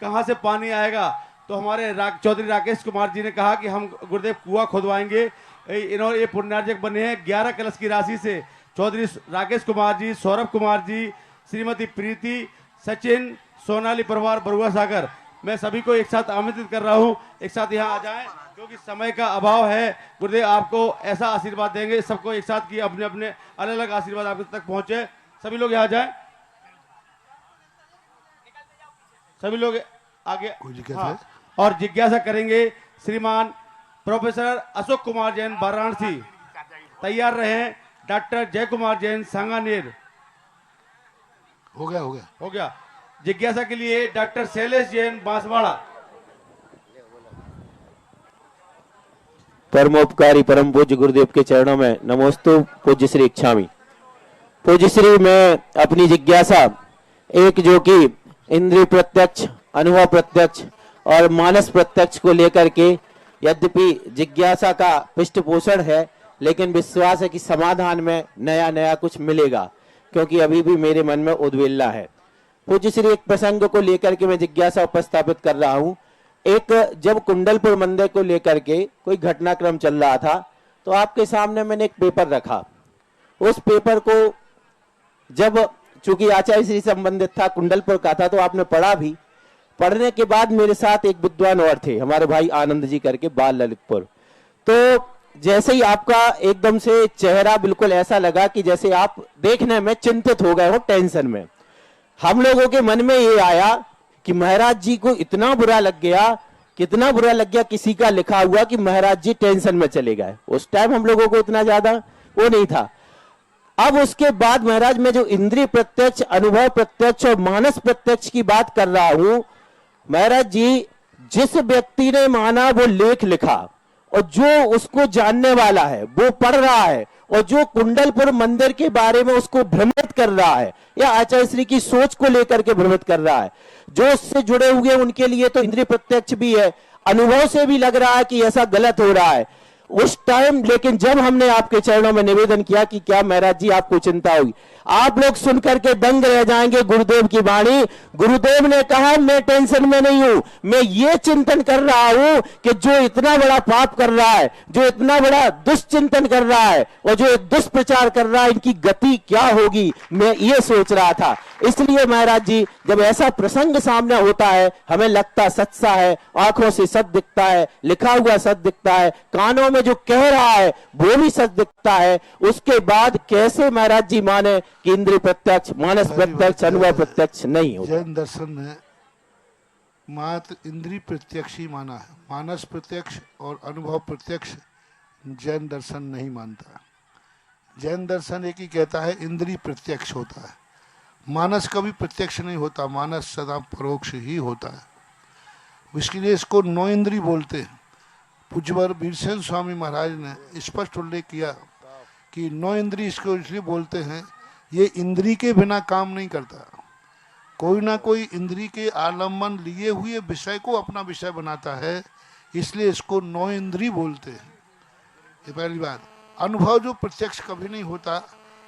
कहाँ से पानी आएगा, तो हमारे चौधरी राकेश कुमार जी ने कहा कि हम गुरुदेव कुआं खुदवाएंगे। इन्होंने ये पुण्यार्जक बने हैं 11 कलश की राशि से चौधरी राकेश कुमार जी, सौरभ कुमार जी, श्रीमती प्रीति, सचिन, सोनाली परिवार बरुआ सागर। मैं सभी को एक साथ आमंत्रित कर रहा हूं, एक साथ यहां आ जाएं क्योंकि समय का अभाव है। गुरुदेव आपको ऐसा आशीर्वाद देंगे सबको एक साथ कि अपने अपने अलग अलग आशीर्वाद आपके तक पहुंचे। सभी लोग यहाँ जाएं, सभी लोग आगे। हाँ। और जिज्ञासा करेंगे श्रीमान प्रोफेसर अशोक कुमार जैन वाराणसी। तैयार रहें डॉक्टर जय कुमार जैन सांगानेर। हो गया। जिज्ञासा के लिए डॉक्टर शैलेश जैन बांसवाड़ा। परमोपकारी परम पूज्य गुरुदेव के चरणों में नमोस्तु। पूज्य श्री इच्छामी। पूज्य श्री, मैं अपनी जिज्ञासा एक जो कि इंद्रिय प्रत्यक्ष, अनुभव प्रत्यक्ष और मानस प्रत्यक्ष को लेकर के, यद्यपि जिज्ञासा का पृष्ठपोषण है लेकिन विश्वास है कि समाधान में नया नया कुछ मिलेगा, क्योंकि अभी भी मेरे मन में उद्वेलना है। पूज्य श्री, एक प्रसंग को लेकर के मैं जिज्ञासा उपस्थापित कर रहा हूं। एक जब कुंडलपुर मंदिर को लेकर के कोई घटनाक्रम चल रहा था तो आपके सामने मैंने एक पेपर रखा। उस पेपर को जब चूंकि आचार्य श्री संबंधित था, कुंडलपुर का था, तो आपने पढ़ा भी। पढ़ने के बाद मेरे साथ एक विद्वान और थे, हमारे भाई आनंद जी करके, बाल ललितपुर। तो जैसे ही आपका एकदम से चेहरा बिल्कुल ऐसा लगा कि जैसे आप देखने में चिंतित हो गए हो, टेंशन में। हम लोगों के मन में ये आया कि महाराज जी को इतना बुरा लग गया, कितना बुरा लग गया किसी का लिखा हुआ कि महाराज जी टेंशन में चले गए। उस टाइम हम लोगों को इतना ज्यादा वो नहीं था। अब उसके बाद महाराज, मैं जो इंद्रिय प्रत्यक्ष, अनुभव प्रत्यक्ष और मानस प्रत्यक्ष की बात कर रहा हूं, महाराज जी जिस व्यक्ति ने माना वो लेख लिखा और जो उसको जानने वाला है वो पढ़ रहा है और जो कुंडलपुर मंदिर के बारे में उसको भ्रमित कर रहा है या आचार्य श्री की सोच को लेकर के भ्रमित कर रहा है, जो उससे जुड़े हुए उनके लिए तो इंद्रिय प्रत्यक्ष भी है, अनुभव से भी लग रहा है कि ऐसा गलत हो रहा है उस टाइम। लेकिन जब हमने आपके चरणों में निवेदन किया कि क्या महाराज जी आपको चिंता होगी, आप लोग सुनकर के दंग रह जाएंगे गुरुदेव की वाणी। गुरुदेव ने कहा मैं टेंशन में नहीं हूं, मैं ये चिंतन कर रहा हूं कि जो इतना बड़ा पाप कर रहा है, जो इतना बड़ा दुष्चिंतन कर रहा है और जो दुष्प्रचार कर रहा है, इनकी गति क्या होगी, मैं ये सोच रहा था। इसलिए महाराज जी जब ऐसा प्रसंग सामने होता है, हमें लगता सच सा है, आंखों से सच दिखता है, लिखा हुआ सच दिखता है, कानों में जो कह रहा है वो भी सच दिखता है। उसके बाद कैसे महाराज जी माने कि इंद्रिय प्रत्यक्ष, मानस प्रत्यक्ष, अनुभव प्रत्यक्ष नहीं होता। जैन दर्शन ने मात्र इंद्रिय प्रत्यक्ष ही माना है, मानस प्रत्यक्ष और अनुभव प्रत्यक्ष जैन दर्शन नहीं मानता। जैन दर्शन एक ही कहता है इंद्रिय प्रत्यक्ष होता है, मानस कभी प्रत्यक्ष नहीं होता, मानस सदा परोक्ष ही होता है। इसके लिए इसको नौ इंद्रिय बोलते हैं। पूज्यवर वीरसेन स्वामी महाराज ने स्पष्ट उल्लेख किया कि नौ इंद्रिय इसको इसलिए बोलते हैं, ये इंद्रिय के बिना काम नहीं करता। कोई ना कोई इंद्री के आलम्बन लिए हुए विषय को अपना विषय बनाता है, इसलिए इसको नौ इंद्री बोलते हैं। ये पहली बात। अनुभव जो प्रत्यक्ष कभी नहीं होता,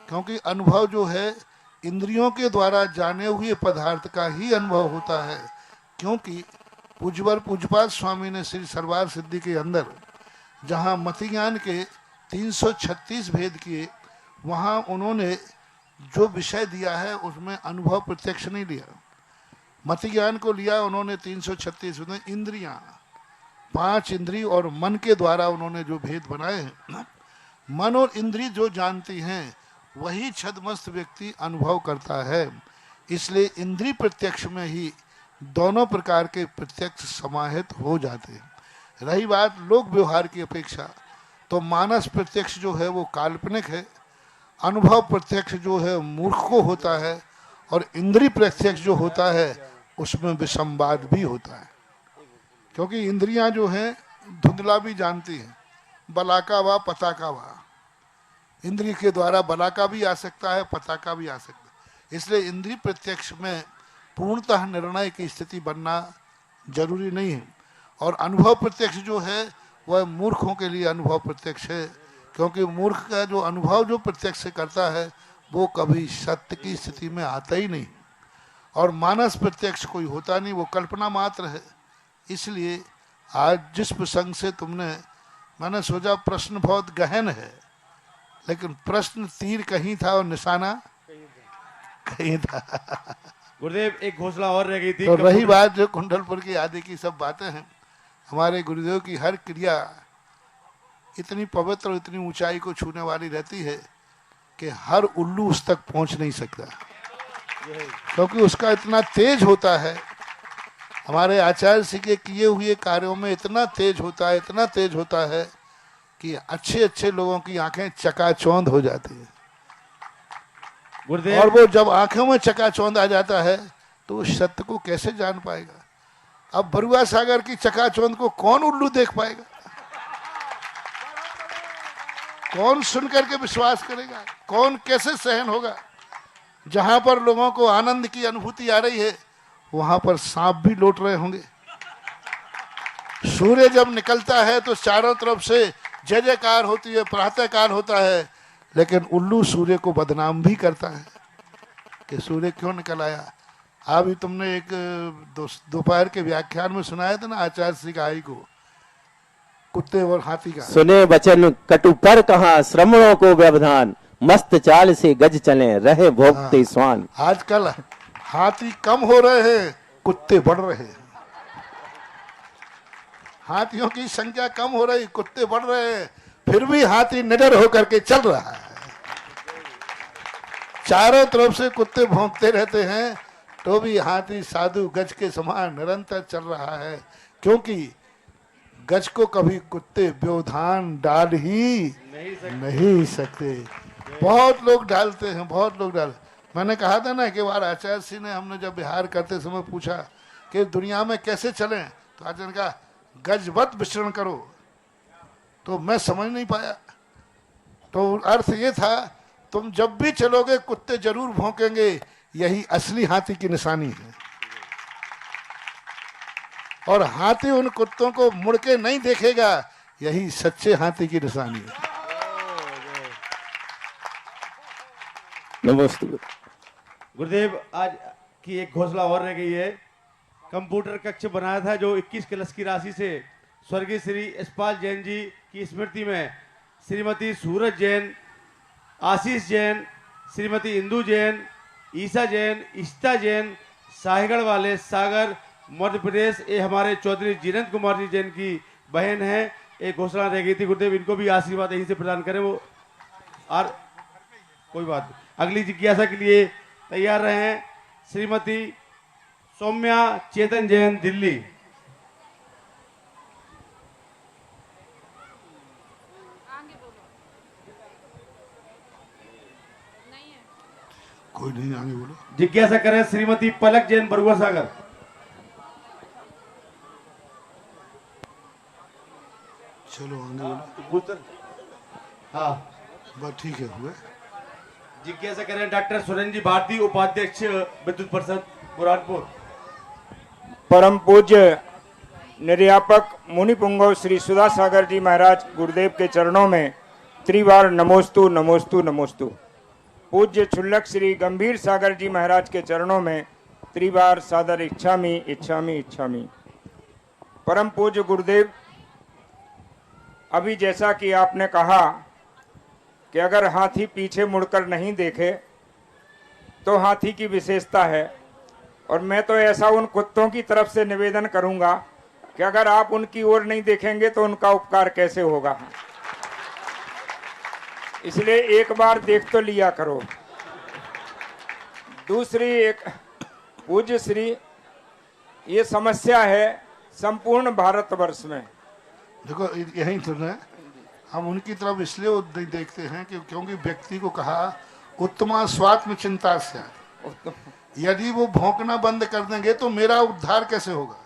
क्योंकि अनुभव जो है इंद्रियों के द्वारा जाने हुए पदार्थ का ही अनुभव होता है। क्योंकि पूज्यवर पूज्यपाद स्वामी ने श्री सरवार सिद्धि के अंदर जहाँ मति ज्ञान के 336 भेद किए, वहाँ उन्होंने जो विषय दिया है उसमें अनुभव प्रत्यक्ष नहीं लिया। मति ज्ञान को लिया उन्होंने 336 में इंद्रियां, 5 इंद्री और मन के द्वारा उन्होंने जो भेद बनाए हैं। मन और इंद्री जो जानती हैं वही छदमस्त व्यक्ति अनुभव करता है। इसलिए इंद्री प्रत्यक्ष में ही दोनों प्रकार के प्रत्यक्ष समाहित हो जाते हैं। रही बात लोक व्यवहार की अपेक्षा, तो मानस प्रत्यक्ष जो है वो काल्पनिक है, अनुभव प्रत्यक्ष जो है मूर्ख को होता है, और इंद्रिय प्रत्यक्ष जो होता है उसमें विसंवाद भी होता है। क्योंकि इंद्रियां जो हैं धुंधला भी जानती हैं, बलाका व पताका व, इंद्रिय के द्वारा बलाका भी आ सकता है, पताका भी आ सकता है। इसलिए इंद्रिय प्रत्यक्ष में पूर्णतः निर्णय की स्थिति बनना जरूरी नहीं है। और अनुभव प्रत्यक्ष जो है वह मूर्खों के लिए अनुभव प्रत्यक्ष है, क्योंकि मूर्ख का जो अनुभव जो प्रत्यक्ष से करता है वो कभी सत्य की स्थिति में आता ही नहीं। और मानस प्रत्यक्ष कोई होता नहीं, वो कल्पना मात्र है। इसलिए आज जिस प्रसंग से तुमने, मैंने सोचा प्रश्न बहुत गहन है, लेकिन प्रश्न तीर कहीं था और निशाना कहीं था। गुरुदेव एक घोषणा और रह गई थी। तो रही बात जो कुंडलपुर की आदि की सब बातें हैं, हमारे गुरुदेव की हर क्रिया इतनी पवित्र और इतनी ऊंचाई को छूने वाली रहती है कि हर उल्लू उस तक पहुंच नहीं सकता, क्योंकि उसका इतना तेज होता है। हमारे आचार्य श्री के किए हुए कार्यों में इतना तेज होता है, इतना तेज होता है कि अच्छे अच्छे लोगों की आंखें चकाचौंध हो जाती है। और वो जब आंखों में चकाचौंध आ जाता है तो उस सत्य को कैसे जान पाएगा। अब बरुआ सागर की चकाचौंध को कौन उल्लू देख पाएगा, कौन सुन करके विश्वास करेगा, कौन कैसे सहन होगा। जहां पर लोगों को आनंद की अनुभूति आ रही है वहां पर सांप भी लौट रहे होंगे। सूर्य जब निकलता है तो चारों तरफ से जय जयकार होती है, प्रातःकाल होता है, लेकिन उल्लू सूर्य को बदनाम भी करता है कि सूर्य क्यों निकल आया। अभी तुमने एक दोपहर के व्याख्यान में सुनाया था ना आचार्य श्री गाई को, कुत्ते और हाथी का। सुने वचन कटु पर कहा, श्रमणों को व्यवधान, मस्त चाल से गज चले, रहे भोगते स्वान। आजकल हाथी कम हो रहे हैं, कुत्ते बढ़ रहे हैं। हाथियों की संख्या कम हो रही, कुत्ते बढ़ रहे हैं, फिर भी हाथी निडर होकर के चल रहा है। चारों तरफ से कुत्ते भौंकते रहते हैं तो भी हाथी साधु गज के समान निरंतर चल रहा है, क्योंकि गज को कभी कुत्ते व्यवधान डाल ही नहीं सकते। बहुत लोग डालते हैं, बहुत लोग डाल। मैंने कहा था ना कि बार आचार्य श्री ने, हमने जब बिहार करते समय पूछा कि दुनिया में कैसे चलें, तो आचार्य ने कहा गजवत विचरण करो, तो मैं समझ नहीं पाया। तो अर्थ ये था तुम जब भी चलोगे कुत्ते जरूर भौंकेंगे, यही असली हाथी की निशानी है। और हाथी उन कुत्तों को मुड़ के नहीं देखेगा, यही सच्चे हाथी की निशानी है। नमस्ते गुरुदेव, आज की एक घोषणा और रह गई है। कंप्यूटर कक्ष बनाया था जो 21 कलश की राशि से स्वर्गीय श्री यशपाल जैन जी की स्मृति में श्रीमती सूरज जैन, आशीष जैन, श्रीमती इंदू जैन, ईसा जैन, इश्ता जैन, साहिगढ़ वाले सागर मध्य प्रदेश, ये हमारे चौधरी जिनेंद्र कुमार जी जैन की बहन है। एक घोषणा रह गई थी गुरुदेव, इनको भी आशीर्वाद यहीं से प्रदान करें वो। और कोई बात नहीं, अगली जिज्ञासा के लिए तैयार रहें। श्रीमती सौम्या चेतन जैन, दिल्ली। कोई नहीं, आगे बोलो। जिज्ञासा करें श्रीमती पलक जैन, बरुआ सागर। चलो आगे बोलो। हाँ बस ठीक है, हुए। जिज्ञासा करें डॉक्टर सुरेंद्र जी भारती, उपाध्यक्ष विद्युत परिषद। बुरहानपुर। परम पूज्य निर्यापक मुनि पुंगव श्री सुधा सागर जी महाराज गुरुदेव के चरणों में त्रिवार नमोस्तु नमोस्तु नमोस्तु। पूज्य छुल्लक श्री गंभीर सागर जी महाराज के चरणों में त्रिवार सादर इच्छामि इच्छामि इच्छामि। परम पूज्य गुरुदेव, अभी जैसा कि आपने कहा कि अगर हाथी पीछे मुड़कर नहीं देखे तो हाथी की विशेषता है, और मैं तो ऐसा उन कुत्तों की तरफ से निवेदन करूंगा कि अगर आप उनकी ओर नहीं देखेंगे तो उनका उपकार कैसे होगा। इसलिए एक बार देख तो लिया करो। दूसरी एक पूज्य श्री, ये समस्या है संपूर्ण भारतवर्ष में। देखो यही तो है, हम उनकी तरफ इसलिए नहीं देखते हैं कि क्योंकि व्यक्ति को कहा उत्तमा स्वात्म चिंता से, यदि वो भौंकना बंद कर देंगे तो मेरा उद्धार कैसे होगा,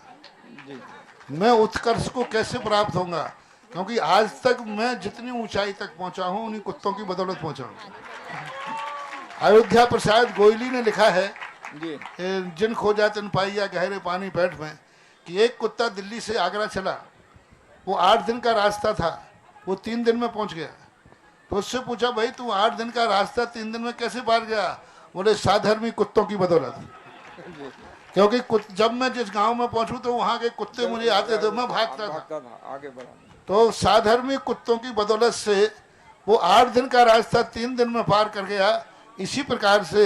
मैं उत्कर्ष को कैसे प्राप्त होगा। क्योंकि आज तक मैं जितनी ऊंचाई तक पहुंचा हूं उन्हीं कुत्तों की बदौलत पहुंचा हूं। अयोध्या प्रसाद गोयली ने लिखा है जिन खोजा तिन पाइया गहरे पानी बैठ में, कि एक कुत्ता दिल्ली से आगरा चला, वो 8 दिन का रास्ता था, वो 3 दिन में पहुंच गया। तो उससे पूछा, भाई तू 8 दिन का रास्ता 3 दिन में कैसे पार गया? बोले साधर्मी कुत्तों की बदौलत। क्योंकि जब मैं जिस गांव में पहुंचूं तो वहां के कुत्ते मुझे आते थे, मैं भागता था आगे बढ़ा। तो साधर्मी कुत्तों की बदौलत से वो 8 दिन का रास्ता 3 दिन में पार कर गया। इसी प्रकार से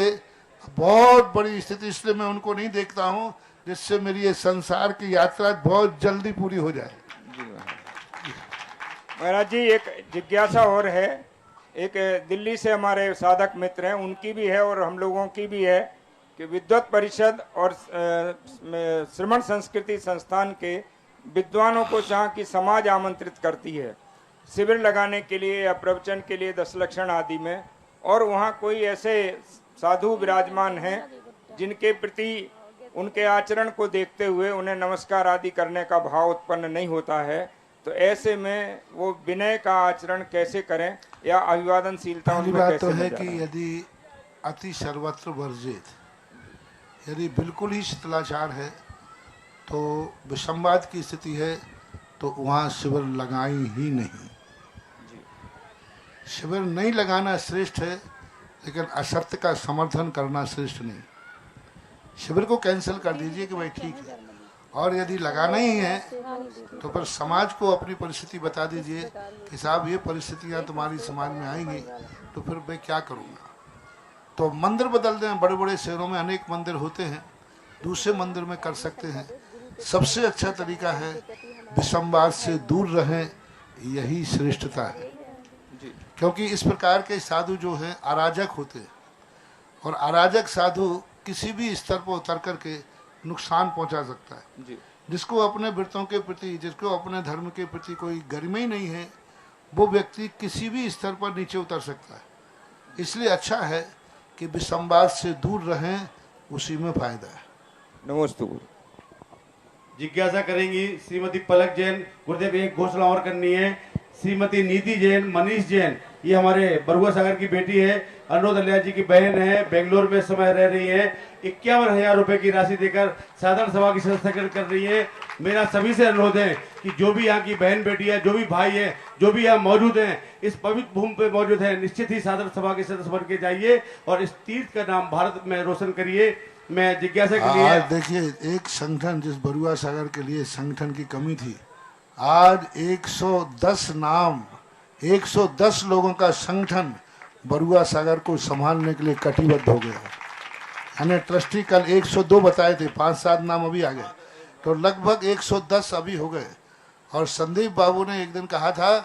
बहुत बड़ी स्थिति, इसलिए मैं उनको नहीं देखता हूँ, जिससे मेरी ये संसार की यात्रा बहुत जल्दी पूरी हो जाए। महाराज जी, एक जिज्ञासा और है। एक दिल्ली से हमारे साधक मित्र हैं, उनकी भी है और हम लोगों की भी है कि विद्वत परिषद और श्रमण संस्कृति संस्थान के विद्वानों को जहाँ की समाज आमंत्रित करती है शिविर लगाने के लिए या प्रवचन के लिए 10 लक्षण आदि में, और वहाँ कोई ऐसे साधु विराजमान हैं जिनके प्रति उनके आचरण को देखते हुए उन्हें नमस्कार आदि करने का भाव उत्पन्न नहीं होता है, तो ऐसे में वो विनय का आचरण कैसे करें या अभिवादनशीलता पहली उनमें बात कैसे तो है ले कि जाएं? यदि अति सर्वत्र वर्जित, यदि बिल्कुल ही शिथिलाचार है तो विसंवाद की स्थिति है तो वहाँ शिविर लगाई ही नहीं। शिविर नहीं लगाना श्रेष्ठ है, लेकिन असत्य का समर्थन करना श्रेष्ठ नहीं। शिविर को कैंसिल कर दीजिए कि भाई ठीक है, और यदि लगाना ही है तो फिर समाज को अपनी परिस्थिति बता दीजिए कि साहब ये परिस्थितियाँ तुम्हारी समाज में आएंगी, तो फिर मैं क्या करूँगा। तो मंदिर बदल दें, बड़े बड़े शहरों में अनेक मंदिर होते हैं, दूसरे मंदिर में कर सकते हैं। सबसे अच्छा तरीका है विसंवाद से दूर रहें, यही श्रेष्ठता है। क्योंकि इस प्रकार के साधु जो हैं अराजक होते हैं, और अराजक साधु किसी भी स्तर पर उतर करके नुकसान पहुंचा सकता है। जिसको अपने वृत्तों के प्रति, जिसको अपने धर्म के प्रति कोई गरिमा ही नहीं है, वो व्यक्ति किसी भी स्तर पर नीचे उतर सकता है। इसलिए अच्छा है कि विसंवाद से दूर रहें, उसी में फायदा है। नमस्ते। जिज्ञासा करेंगी श्रीमती पलक जैन। गुरुदेव, एक घोषणा और करनी है। श्रीमती नीति जैन, मनीष जैन, ये हमारे बरुआ सागर की बेटी है, अनुरोध अलिया जी की बहन है, बेंगलोर में समय रह रही है, 51,000 रुपए की राशि देकर साधारण सभा की सदस्यता कर रही है। मेरा सभी से अनुरोध है कि जो भी यहाँ की बहन बेटी है, जो भी भाई है, जो भी यहाँ मौजूद हैं, इस पवित्र भूमि पे मौजूद है, निश्चित ही साधारण सभा के सदस्य बन के जाइए और इस तीर्थ का नाम भारत में रोशन करिए। मैं जिज्ञासा के लिए, आज देखिए, एक संगठन जिस बरुआ सागर के लिए संगठन की कमी थी, आज 110 नाम, 110 लोगों का संगठन बरुआ सागर को संभालने के लिए कटिबद्ध हो गया। यानी ट्रस्टी कल 102 बताए थे, 5-7 नाम अभी आ गए, तो लगभग 110 अभी हो गए। और संदीप बाबू ने एक दिन कहा था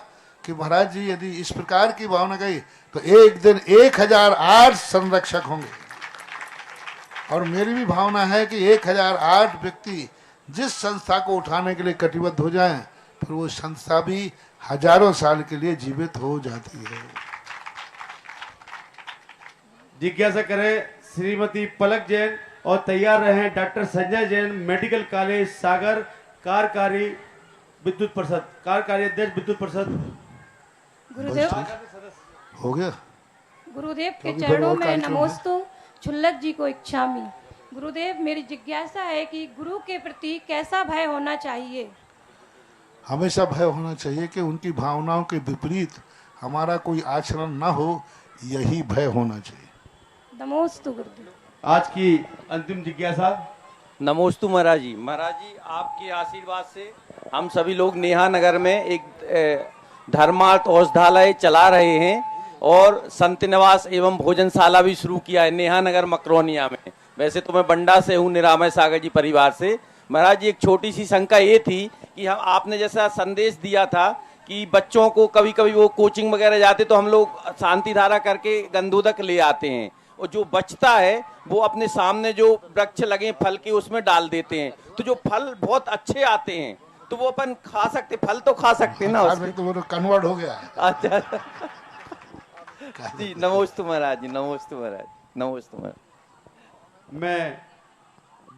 कि महाराज जी, यदि इस प्रकार की भावना गई तो एक दिन 1008 संरक्षक होंगे। और मेरी भी भावना है कि 1008 व्यक्ति जिस संस्था को उठाने के लिए कटिबद्ध हो जाएं, फिर वो संस्था भी हजारों साल के लिए जीवित हो जाती है। जिज्ञासा करें श्रीमती पलक जैन और तैयार रहे doctor Sanjay Jain, medical college Sagar, कार्यकारी विद्युत परिषद, कार्यकारी अध्यक्ष विद्युत परिषद। गुरुदेव हो गया। गुरुदेव के चरणों में नमोस्तु, छुल्लक जी को इच्छामि। गुरुदेव, मेरी जिज्ञासा है कि गुरु के प्रति कैसा भय होना चाहिए? हमेशा भय होना चाहिए कि उनकी भावनाओं के विपरीत हमारा कोई आचरण न हो, यही भय होना चाहिए। नमोस्तु गुरुदेव। आज की अंतिम जिज्ञासा। नमोस्तु महाराज जी। महाराज जी, आपके आशीर्वाद से हम सभी लोग नेहा नगर में एक धर्मार्थ औषधालय चला रहे हैं और संत निवास एवं भोजनशाला भी शुरू किया है नेहा नगर मकरोनिया में। वैसे तो मैं बंडा से हूँ, निरामय सागर जी परिवार से। महाराज जी, एक छोटी सी शंका ये थी कि हम आपने जैसा संदेश दिया था कि बच्चों को कभी कभी वो कोचिंग वगैरह जाते तो हम लोग शांति धारा करके गंधोदक ले आते हैं और जो बचता है वो अपने सामने जो वृक्ष लगे फल के उसमें डाल देते हैं, तो जो फल बहुत अच्छे आते हैं तो वो अपन खा सकते, फल तो खा सकते हैं ना उसके। तो वो कन्वर्ट हो गया। अच्छा जी, नमोस्तु महाराज जी, नमोस्तु महाराज, नमोस्तु महाराज। मैं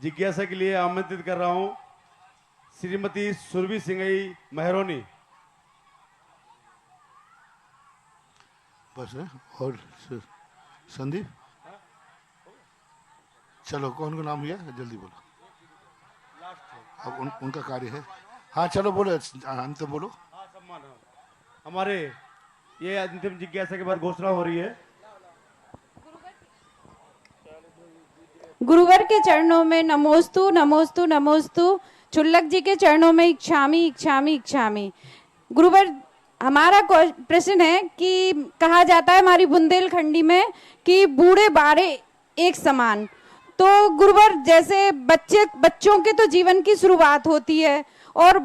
जिज्ञासा के लिए आमंत्रित कर रहा हूं श्रीमती सुरभि सिंघई मेहरोनी। बस है। और संदीप, चलो कौन का नाम लिया, जल्दी बोलो। अब उनका कार्य है। हाँ चलो बोलो, अंत बोलो। हमारे ये अंतिम जिज्ञासा के बाद घोषणा हो रही है। गुरुवर के चरणों में नमोस्तु नमोस्तु नमोस्तु, चुल्लक जी के चरणों में इच्छामी इच्छामी इच्छामी। गुरुवर, हमारा प्रश्न है कि कहा जाता है हमारी बुंदेलखंडी में कि बूढ़े बारे एक समान। तो गुरुवर, जैसे बच्चों के तो जीवन की शुरुआत होती है और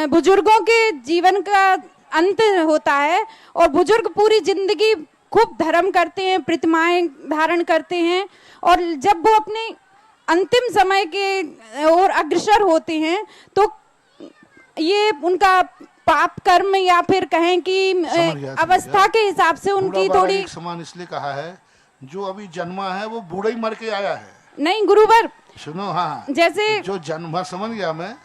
बुजुर्गों के जीवन का अंत होता है, और बुजुर्ग पूरी जिंदगी खूब धर्म करते हैं, प्रतिमाएं धारण करते हैं, और जब वो अपने अंतिम समय के ओर अग्रसर होते हैं तो ये उनका पाप कर्म या फिर कहें कि अवस्था के हिसाब से उनकी थोड़ी समान इसलिए कहा है, जो अभी जन्मा है वो बूढ़ा ही मर के आया है। नहीं गुरुवर, सुनो, हाँ, जैसे जो जन्मा, समझ गया मैं,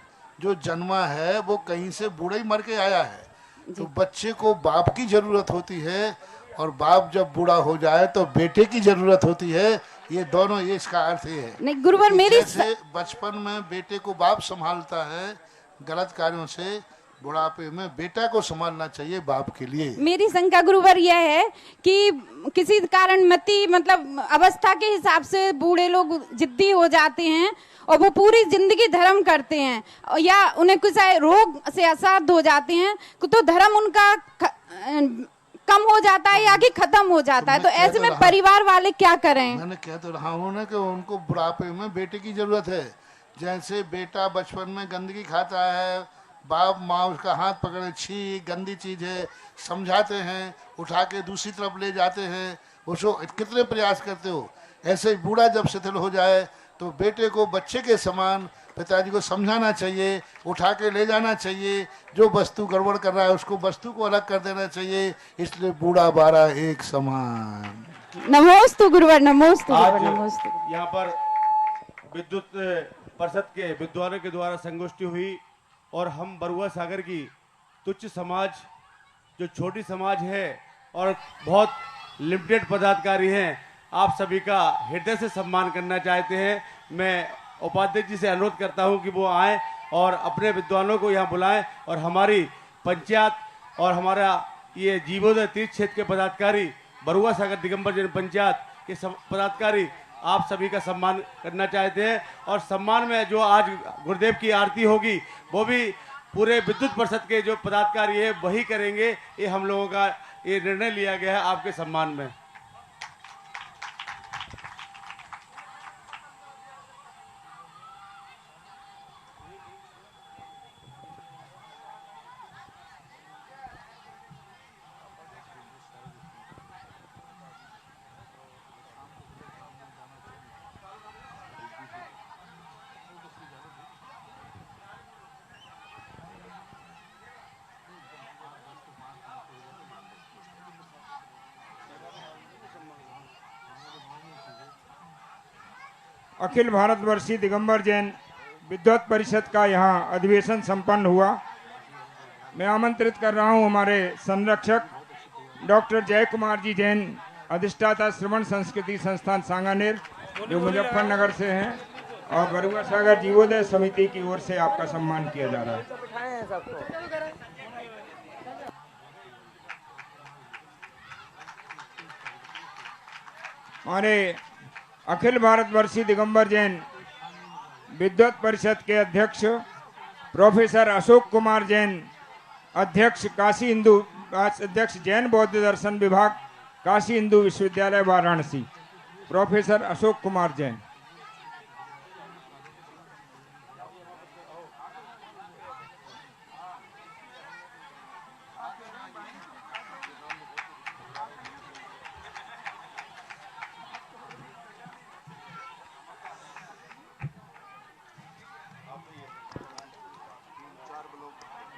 जो जन्मा है वो कहीं से बूढ़ा ही मर के आया है। तो बच्चे को बाप की जरूरत होती है, और बाप जब बूढ़ा हो जाए तो बेटे की जरूरत होती है। ये दोनों, ये इसका अर्थ है। नहीं गुरुवर, मेरी जैसे बचपन में बेटे को बाप संभालता है गलत कार्यों से, बुढ़ापे में बेटा को संभालना चाहिए बाप के लिए। मेरी शंका गुरुवर यह है कि किसी कारण मतलब अवस्था के हिसाब से बूढ़े लोग जिद्दी हो जाते हैं और वो पूरी जिंदगी धर्म करते हैं, या उन्हें कुछ रोग से असाध हो जाते हैं तो धर्म उनका कम हो जाता है या कि खत्म हो जाता है। तो ऐसे में परिवार वाले क्या करें? मैंने कह तो रहा हूँ ना कि उनको बुढ़ापे में बेटे की जरूरत है। जैसे बेटा बचपन में गंदगी खाता है, बाप माँ उसका हाथ पकड़े, छी गंदी चीज है, समझाते हैं, उठा के दूसरी तरफ ले जाते हैं, उसको कितने प्रयास करते हो। ऐसे ही बूढ़ा जब शिथिल हो जाए तो बेटे को बच्चे के समान पिताजी को समझाना चाहिए, उठा के ले जाना चाहिए, जो वस्तु गड़बड़ कर रहा है उसको वस्तु को अलग कर देना चाहिए। इसलिए बूढ़ा बारा एक समान। नमोस्तु गुरुवर, नमोस्तु गुरुवर, नमोस्तु। यहाँ पर विद्युत परिषद के विद्वानों के द्वारा संगोष्ठी हुई और हम बरुआ सागर की तुच्छ समाज, जो छोटी समाज है और बहुत लिमिटेड पदाधिकारी हैं, आप सभी का हृदय से सम्मान करना चाहते हैं। मैं उपाध्यक्ष जी से अनुरोध करता हूं कि वो आएं और अपने विद्वानों को यहाँ बुलाएं और हमारी पंचायत और हमारा ये जीवोदय तीर्थ क्षेत्र के पदाधिकारी, बरुआ सागर दिगंबर जैन पंचायत के पदाधिकारी आप सभी का सम्मान करना चाहते हैं। और सम्मान में जो आज गुरुदेव की आरती होगी वो भी पूरे विद्युत परिषद के जो पदाधिकारी है वही करेंगे। ये हम लोगों का ये निर्णय लिया गया है आपके सम्मान में। अखिल भारतवर्षीय दिगंबर जैन विद्वत परिषद का यहाँ अधिवेशन संपन्न हुआ। मैं आमंत्रित कर रहा हूँ हमारे संरक्षक डॉक्टर जय कुमार जी जैन, अधिष्ठाता श्रवण संस्कृति संस्थान सांगानेर, जो मुजफ्फरनगर से हैं, और बरुआ सागर जीवोदय समिति की ओर से आपका सम्मान किया जा रहा है। हमारे अखिल भारतवर्षीय दिगंबर जैन विद्वत परिषद के अध्यक्ष प्रोफेसर अशोक कुमार जैन, अध्यक्ष काशी हिंदू अध्यक्ष जैन बौद्ध दर्शन विभाग, काशी हिंदू विश्वविद्यालय वाराणसी, प्रोफेसर अशोक कुमार जैन।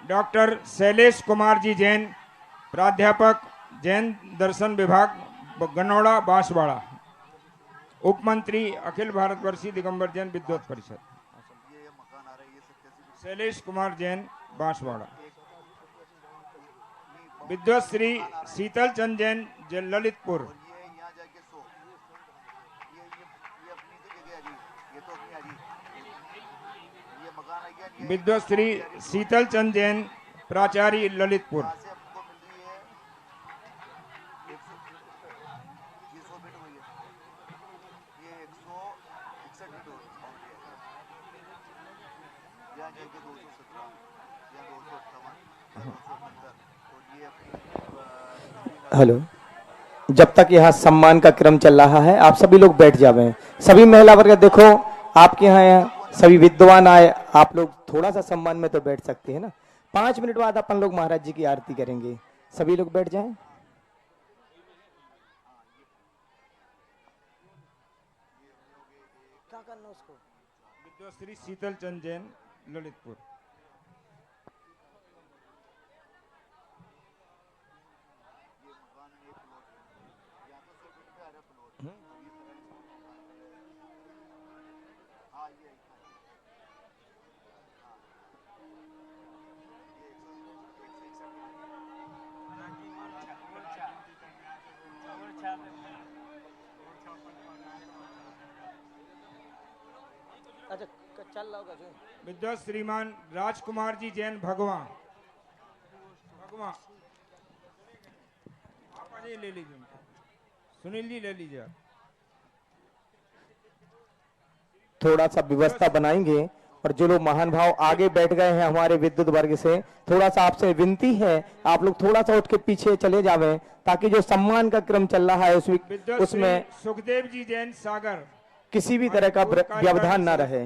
डॉक्टर शैलेश कुमार जी जैन, प्राध्यापक जैन दर्शन विभाग गनौड़ा बांसवाड़ा, उप मंत्री अखिल भारतवर्षीय दिगंबर जैन विद्वत परिषद। शैलेश कुमार जैन बांसवाड़ा। विद्वत श्री शीतल चंद जैन ललितपुर। विद्वत श्री शीतल चंद जैन प्राचार्य ललितपुर। हेलो, जब तक यहाँ सम्मान का क्रम चल रहा है आप सभी लोग बैठ जावें। सभी महिला वर्ग देखो आपके यहाँ सभी विद्वान आए, आप लोग थोड़ा सा सम्मान में तो बैठ सकते हैं ना। 5 मिनट बाद अपन लोग महाराज जी की आरती करेंगे, सभी लोग बैठ जाएं। क्या करना उसको? विद्वत श्री शीतल चंद जैन ललितपुर। विद्वत श्रीमान राजकुमार जी जैन भगवा। आप ले लीजिए, सुनील जी ले लीजिए। थोड़ा सा व्यवस्था बनाएंगे और जो लोग महान भाव आगे बैठ गए हैं हमारे विद्युत वर्ग से, थोड़ा सा आपसे विनती है आप लोग थोड़ा सा उठ के पीछे चले जावें ताकि जो सम्मान का क्रम चल रहा है उसमें सुखदेव जी जैन सागर किसी भी तरह का व्यवधान ना रहे।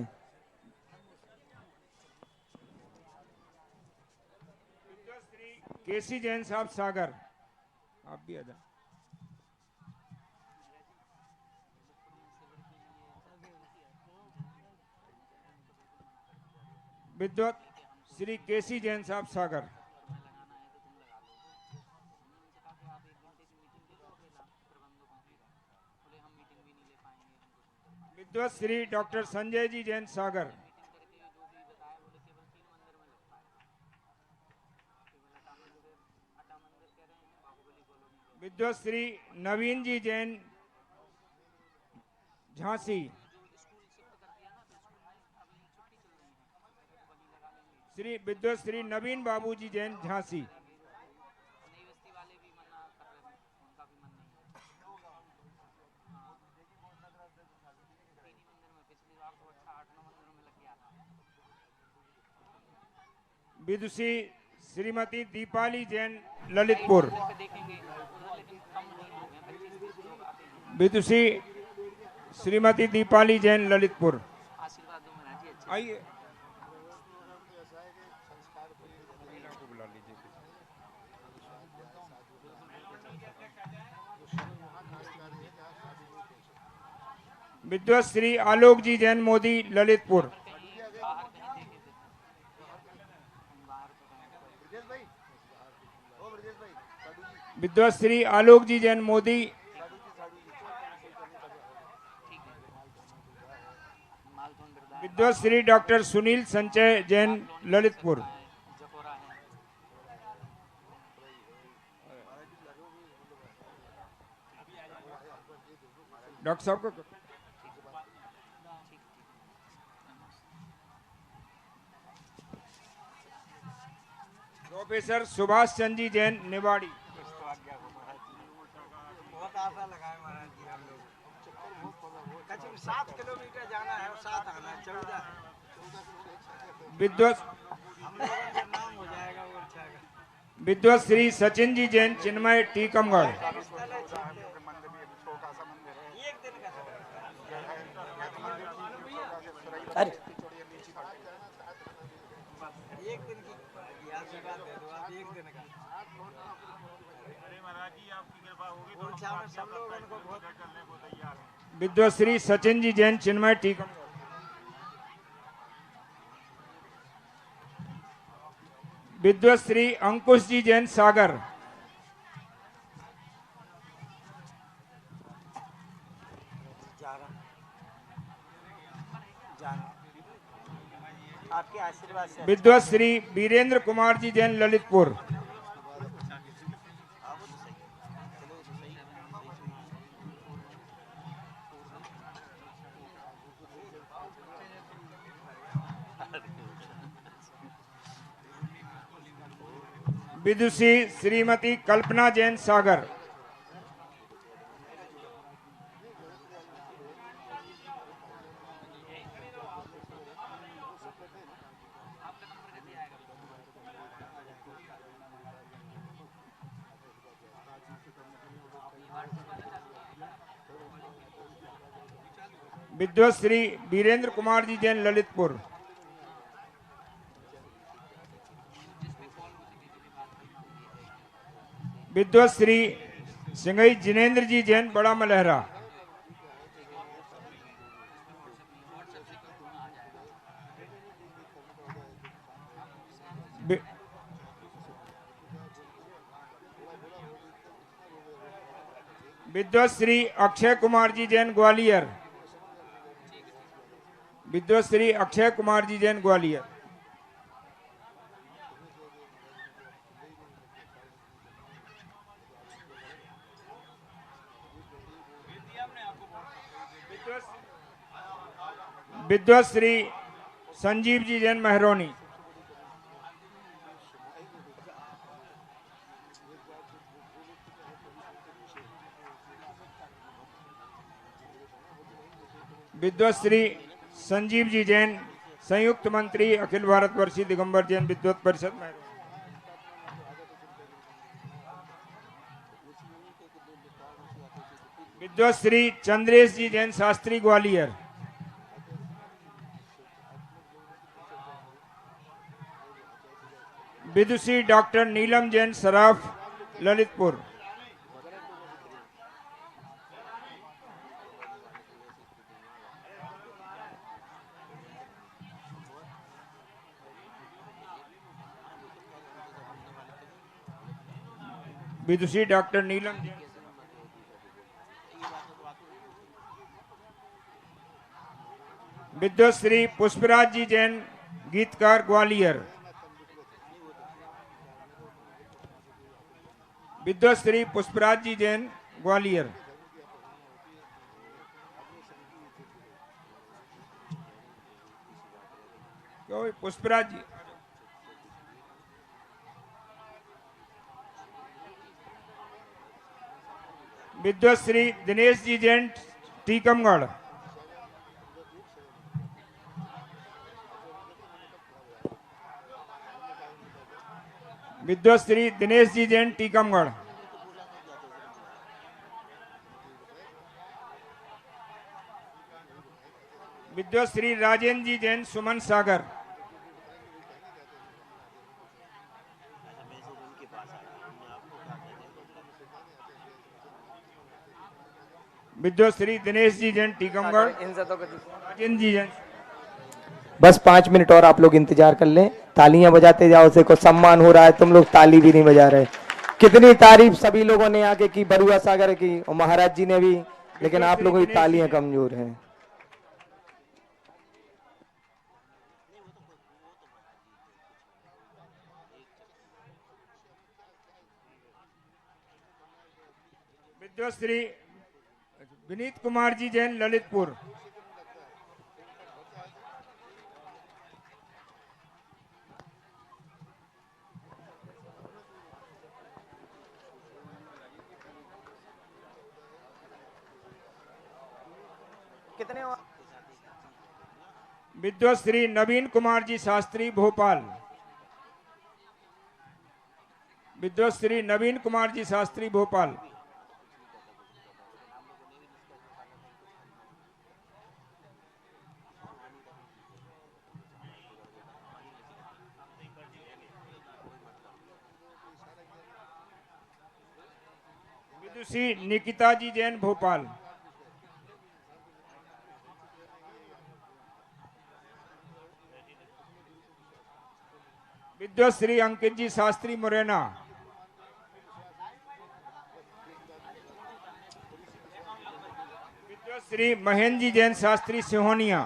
केसी जैन साहब सागर, आप भी आ जाए। विद्वत श्री केसी जैन साहब सागर। विद्वत श्री डॉक्टर संजय जी जैन सागर। विद्वत श्री नवीन जी जैन झांसी। श्री विद्वत श्री नवीन बाबू जी जैन झांसी। विदुषी श्रीमती दीपाली जैन ललितपुर। विदुषी श्रीमती दीपाली जैन ललितपुर। आइए विद्वत श्री आलोक जी जैन मोदी ललितपुर। विद्वत श्री आलोक जी जैन मोदी। विद्वत श्री डॉक्टर सुनील संचय जैन ललितपुर। डॉक्टर साहब को प्रोफेसर सुभाष चंद्र जी जैन निवाड़ी। बहुत आशा लगाए महाराज जी हम लोग। करीब 7 किलोमीटर जाना है और 7 आना है, 14 है। विद्वत नाम हो जाएगा वो अच्छा है। विद्वत श्री सचिन जी जैन चिन्मय टीकमगढ़। अरे एक दिन की आशीर्वाद दे दो आप, एक दिन का। अरे महाराज जी आपकी कृपा होगी तो सब लोग उनको बहुत करने को तैयार हैं। विद्वत श्री सचिन जी जैन चिन्मय टीकमगढ़। विद्वत श्री अंकुश जी जैन सागर। आपके आशीर्वाद से। विद्वत श्री वीरेंद्र कुमार जी जैन ललितपुर। विदुषी श्रीमती कल्पना जैन सागर। विद्वत श्री वीरेंद्र कुमार जी जैन ललितपुर। विद्वत श्री सिंगई जिनेन्द्र जी जैन बड़ा मलहरा। विद्वत श्री अक्षय कुमार जी जैन ग्वालियर। विद्वत श्री अक्षय कुमार जी जैन ग्वालियर। विद्वत श्री संजीव जी जैन महरौनी। विद्वत श्री संजीव जी जैन संयुक्त मंत्री अखिल भारतवर्षीय दिगंबर जैन विद्वत परिषद महरौनी। विद्वत श्री चंद्रेश जी जैन शास्त्री ग्वालियर। विदुषी डॉक्टर नीलम जैन सराफ ललितपुर। विदुषी डॉक्टर नीलम जैन। विद्वत श्री पुष्पराज जी जैन गीतकार ग्वालियर। विद्वत श्री पुष्पराज जी जैन ग्वालियर। पुष्पराज जी। विद्वत श्री दिनेश जी जैन टीकमगढ़। विद्वत श्री दिनेश जी जैन टीकमगढ़। विद्वत श्री राजेंद्र जी जैन सुमन सागर। विद्वत श्री दिनेश जी जैन टीकमगढ़। राजेंद्र जी जैन। बस 5 मिनट और आप लोग इंतजार कर लें, तालियां बजाते जाओ। से को सम्मान हो रहा है, तुम लोग ताली भी नहीं बजा रहे। कितनी तारीफ सभी लोगों ने आके की, बरुआ सागर की और महाराज जी ने भी, लेकिन आप लोगों की तालियां कमजोर हैं। विद्वत श्री विनीत कुमार जी जैन ललितपुर। विद्वत श्री नवीन कुमार जी शास्त्री भोपाल। विद्वत श्री नवीन कुमार जी शास्त्री भोपाल। विदुषी निकिता जी जैन भोपाल। विद्वत श्री अंकित जी शास्त्री मुरैना। विद्वत श्री महेंद्र जी जैन शास्त्री सिहोनिया।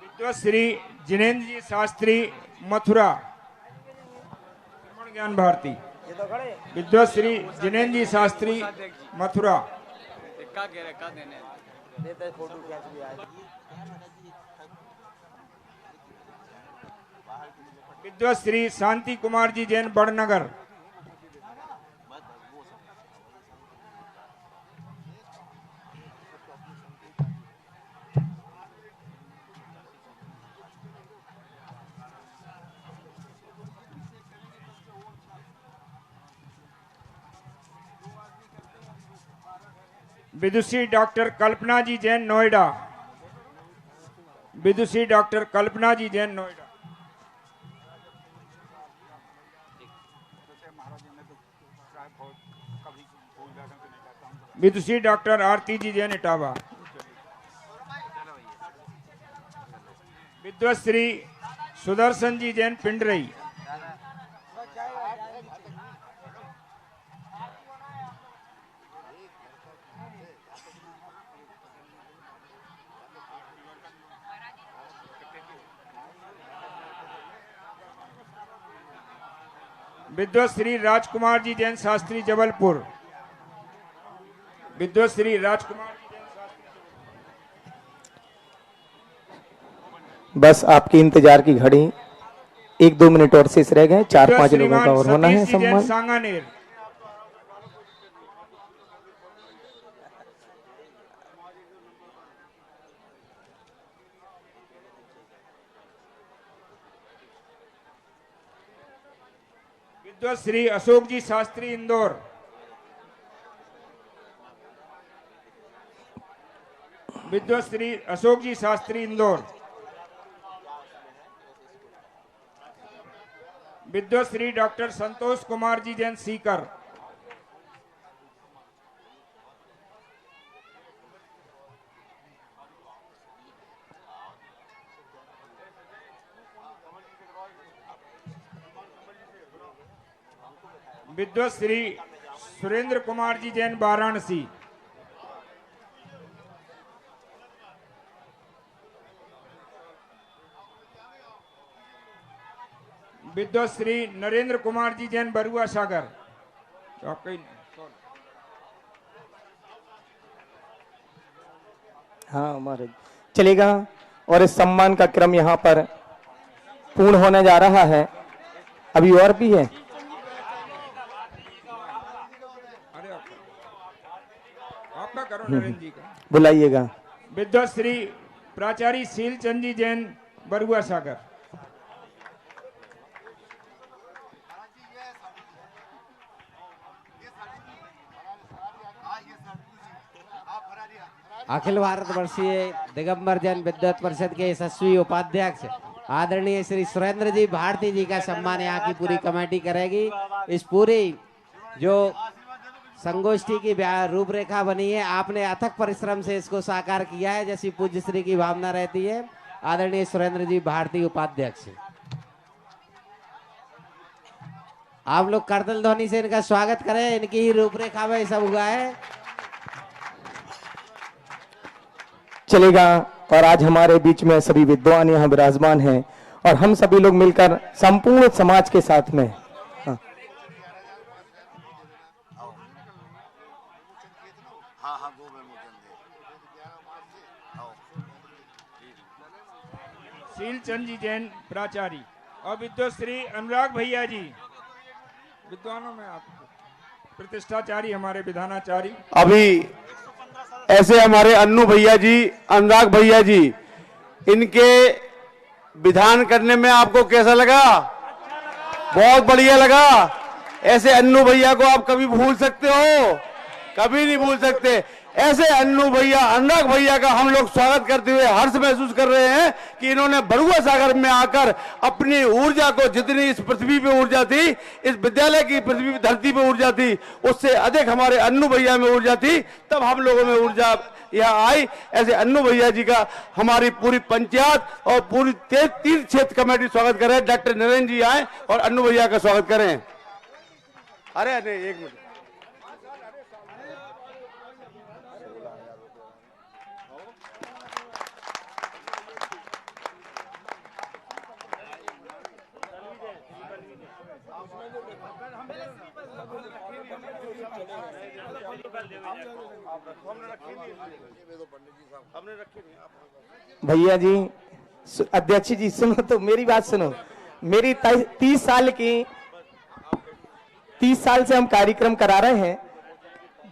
विद्वत श्री जिनेन्द्र जी शास्त्री मथुरा ज्ञान भारती। विद्वत श्री जिनेन्द्र जी शास्त्री मथुरा। विद्वत श्री शांति कुमार जी जैन बड़नगर। विदुषी डॉक्टर कल्पना जी जैन नोएडा। विदुषी डॉक्टर कल्पना जी जैन नोएडा। विदुषी डॉक्टर आरती जी जैन इटावा। विद्वत श्री सुदर्शन जी जैन पिंडरई। विद्वत श्री राजकुमार जी जैन शास्त्री जबलपुर। विद्वत श्री राजकुमार जी जैन शास्त्री। बस आपके इंतजार की घड़ी 1-2 मिनट और शेष रह गए। 4-5 लोगों का और होना है सम्मान। सांगानेर। विद्वत श्री अशोक जी शास्त्री इंदौर। विद्वत श्री अशोक जी शास्त्री इंदौर। विद्वत श्री डॉक्टर संतोष कुमार जी जैन सीकर। विद्वत श्री सुरेंद्र कुमार जी जैन वाराणसी। विद्वत श्री नरेंद्र कुमार जी जैन बरुआ सागर। हाँ महाराज चलेगा। और इस सम्मान का क्रम यहाँ पर पूर्ण होने जा रहा है। अभी और भी है। बुलाइएगा। विद्वत श्री प्राचार्य शीलचंद जी जैन बरुआ सागर। अखिल भारत वर्षीय दिगंबर जैन विद्वत परिषद के यशस्वी उपाध्यक्ष आदरणीय श्री सुरेंद्र जी भारती जी का सम्मान यहाँ की पूरी कमेटी करेगी। इस पूरी जो संगोष्ठी की रूपरेखा बनी है, आपने अथक परिश्रम से इसको साकार किया है, जैसी पूज्य श्री की भावना रहती है। आदरणीय सुरेंद्र जी भारती उपाध्यक्ष, आप लोग करतल ध्वनि से इनका स्वागत करें। इनकी ही रूपरेखा में सब हुआ है। चलेगा। और आज हमारे बीच में सभी विद्वान यहाँ विराजमान हैं और हम सभी लोग मिलकर संपूर्ण समाज के साथ में शीलचंद जी जैन प्राचार्य और विद्वत श्री अनुराग भैया जी, विद्वानों में आप प्रतिष्ठाचारी हमारे विधानाचारी। अभी ऐसे हमारे अन्नू भैया जी, अनुराग भैया जी, इनके विधान करने में आपको कैसा लगा? बहुत बढ़िया लगा। ऐसे अन्नू भैया को आप कभी भूल सकते हो? कभी नहीं भूल सकते। ऐसे अन्नू भैया, अनुराग भैया का हम लोग स्वागत करते हुए हर्ष महसूस कर रहे हैं कि इन्होंने बरुआ सागर में आकर अपनी ऊर्जा को, जितनी इस पृथ्वी पे ऊर्जा थी, इस विद्यालय की पृथ्वी धरती पे ऊर्जा थी, उससे अधिक हमारे अन्नू भैया में ऊर्जा थी, तब हम लोगों में ऊर्जा यहाँ आई। ऐसे अन्नू भैया जी का हमारी पूरी पंचायत और पूरी तीर्थ क्षेत्र कमेटी स्वागत कर रहे हैं। डॉक्टर नरेंद्र जी आए और अन्नू भैया का स्वागत करें। अरे नहीं, एक मिनट। भैया जी, अध्यक्ष जी सुनो तो, मेरी बात सुनो। मेरी 30 साल से हम कार्यक्रम करा रहे हैं।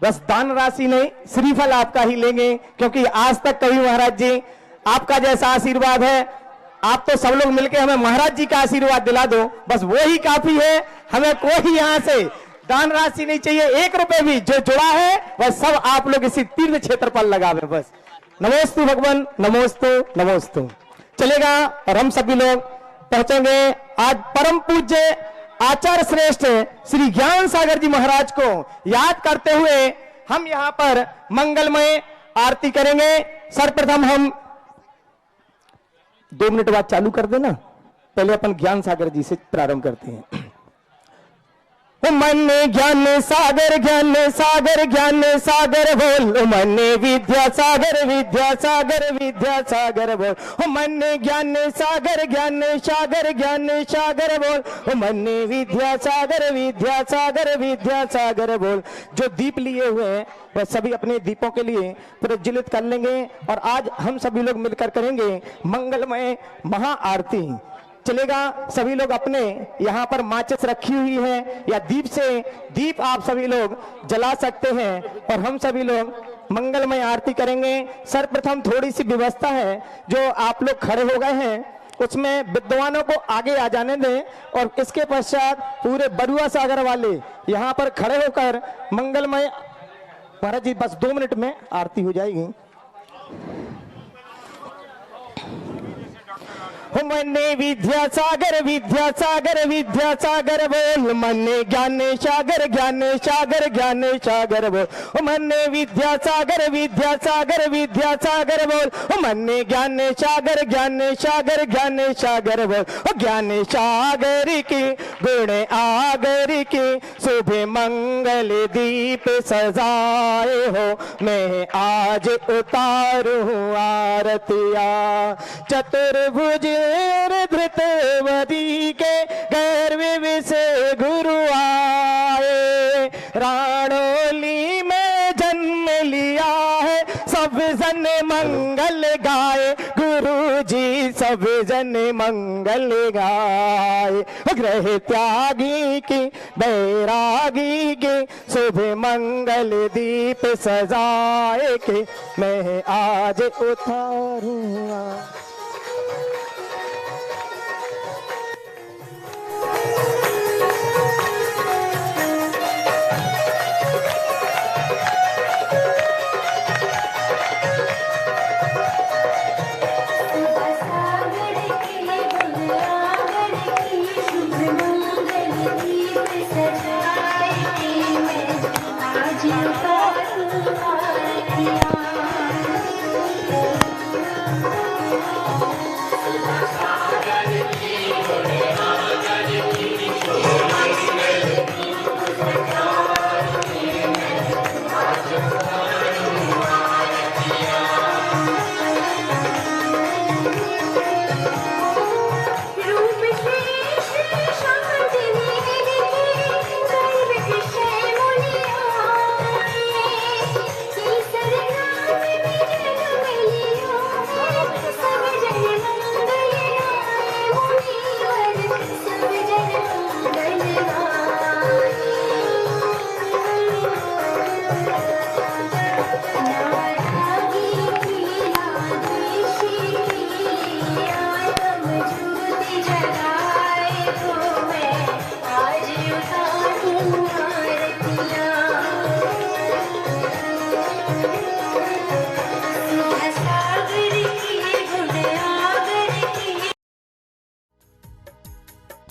बस दान राशि नहीं, श्रीफल आपका ही लेंगे, क्योंकि आज तक कभी महाराज जी आपका जैसा आशीर्वाद है। आप तो सब लोग मिलकर हमें महाराज जी का आशीर्वाद दिला दो, बस वो ही काफी है। हमें कोई यहाँ से दान राशि नहीं चाहिए, 1 रुपए भी। जो जुड़ा है वह सब आप लोग इसी तीर्थ क्षेत्र पर लगावे बस। नमोस्तु भगवान, नमोस्तु नमोस्तु। चलेगा और हम सभी लोग पहुंचेंगे आज परम पूज्य आचार्य श्रेष्ठ श्री ज्ञान सागर जी महाराज को याद करते हुए हम यहाँ पर मंगलमय आरती करेंगे। सर्वप्रथम हम 2 मिनट बाद चालू कर देना, पहले अपन ज्ञान सागर जी से प्रारंभ करते हैं। मन ज्ञान सागर ज्ञान सागर बोल, मन विद्या सागर विद्या सागर बोल। मन ज्ञान सागर बोल, मन विद्या सागर बोल। जो दीप लिए हुए हैं वह सभी अपने दीपों के लिए प्रज्वलित कर लेंगे और आज हम सभी लोग मिलकर करेंगे मंगलमय महा आरती। चलेगा, सभी लोग अपने यहाँ पर माचिस रखी हुई है या दीप आप सभी लोग जला सकते हैं और हम सभी लोग मंगलमय आरती करेंगे। सर्वप्रथम थोड़ी सी व्यवस्था है, जो आप लोग खड़े हो गए हैं उसमें विद्वानों को आगे आ जाने दें और इसके पश्चात पूरे बरुआ सागर वाले यहाँ पर खड़े होकर मंगलमय। महाराज जी बस 2 मिनट में आरती हो जाएगी। मन विद्या सागर बोल, मन ज्ञान सागर बोल। मन विद्या सागर बोल, मन ज्ञान सागर बोल। ज्ञान सागर की गुण आगर की शुभ मंगल दीप सजाए हो, मैं आज उतारूं आरतिया। चतुर्भुज धृतवती के गर्भ से गुरु आए, राणोली में जन्म लिया है, सब जन मंगल गाए। गुरु जी सब जन मंगल गाए। ग्रह त्यागी की बैरागी की शुभ मंगल दीप सजाए के मैं आज उतारूंगा।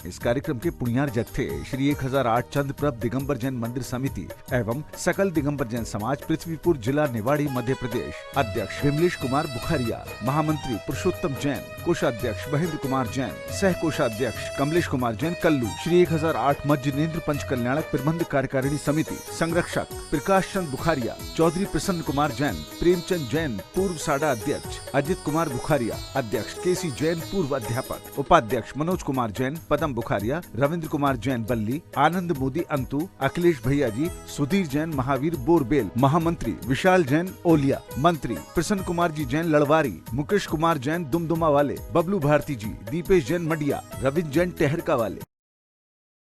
इस कार्यक्रम के पुण्यार्जक थे श्री 1008 चंद्रप्रभ दिगंबर जैन मंदिर समिति एवं सकल दिगंबर जैन समाज पृथ्वीपुर जिला निवाड़ी मध्य प्रदेश। अध्यक्ष विमलेश कुमार बुखारिया, महामंत्री पुरुषोत्तम जैन, कोषाध्यक्ष महेंद्र कुमार जैन, सह कोषाध्यक्ष कमलेश कुमार जैन कल्लू। श्री 1008 मज्जनेन्द्र पंच कल्याणक प्रबंध कार्यकारिणी समिति संरक्षक प्रकाश चंद बुखारिया, चौधरी प्रसन्न कुमार जैन, प्रेमचंद जैन पूर्व साडा अध्यक्ष, अजित कुमार बुखारिया अध्यक्ष, केसी जैन पूर्व अध्यापक, उपाध्यक्ष मनोज कुमार जैन, पदम बुखारिया, रविंद्र कुमार जैन बल्ली, आनंद मोदी अंतु, अखिलेश भैया जी, सुधीर जैन महावीर बोरबेल, महामंत्री विशाल जैन ओलिया, मंत्री प्रसन्न कुमार जी जैन लड़वारी, मुकेश कुमार जैन दुमदुमा वाले, बबलू भारती जी, दीपेश जैन मडिया, रविंद्र जैन टहरका वाले।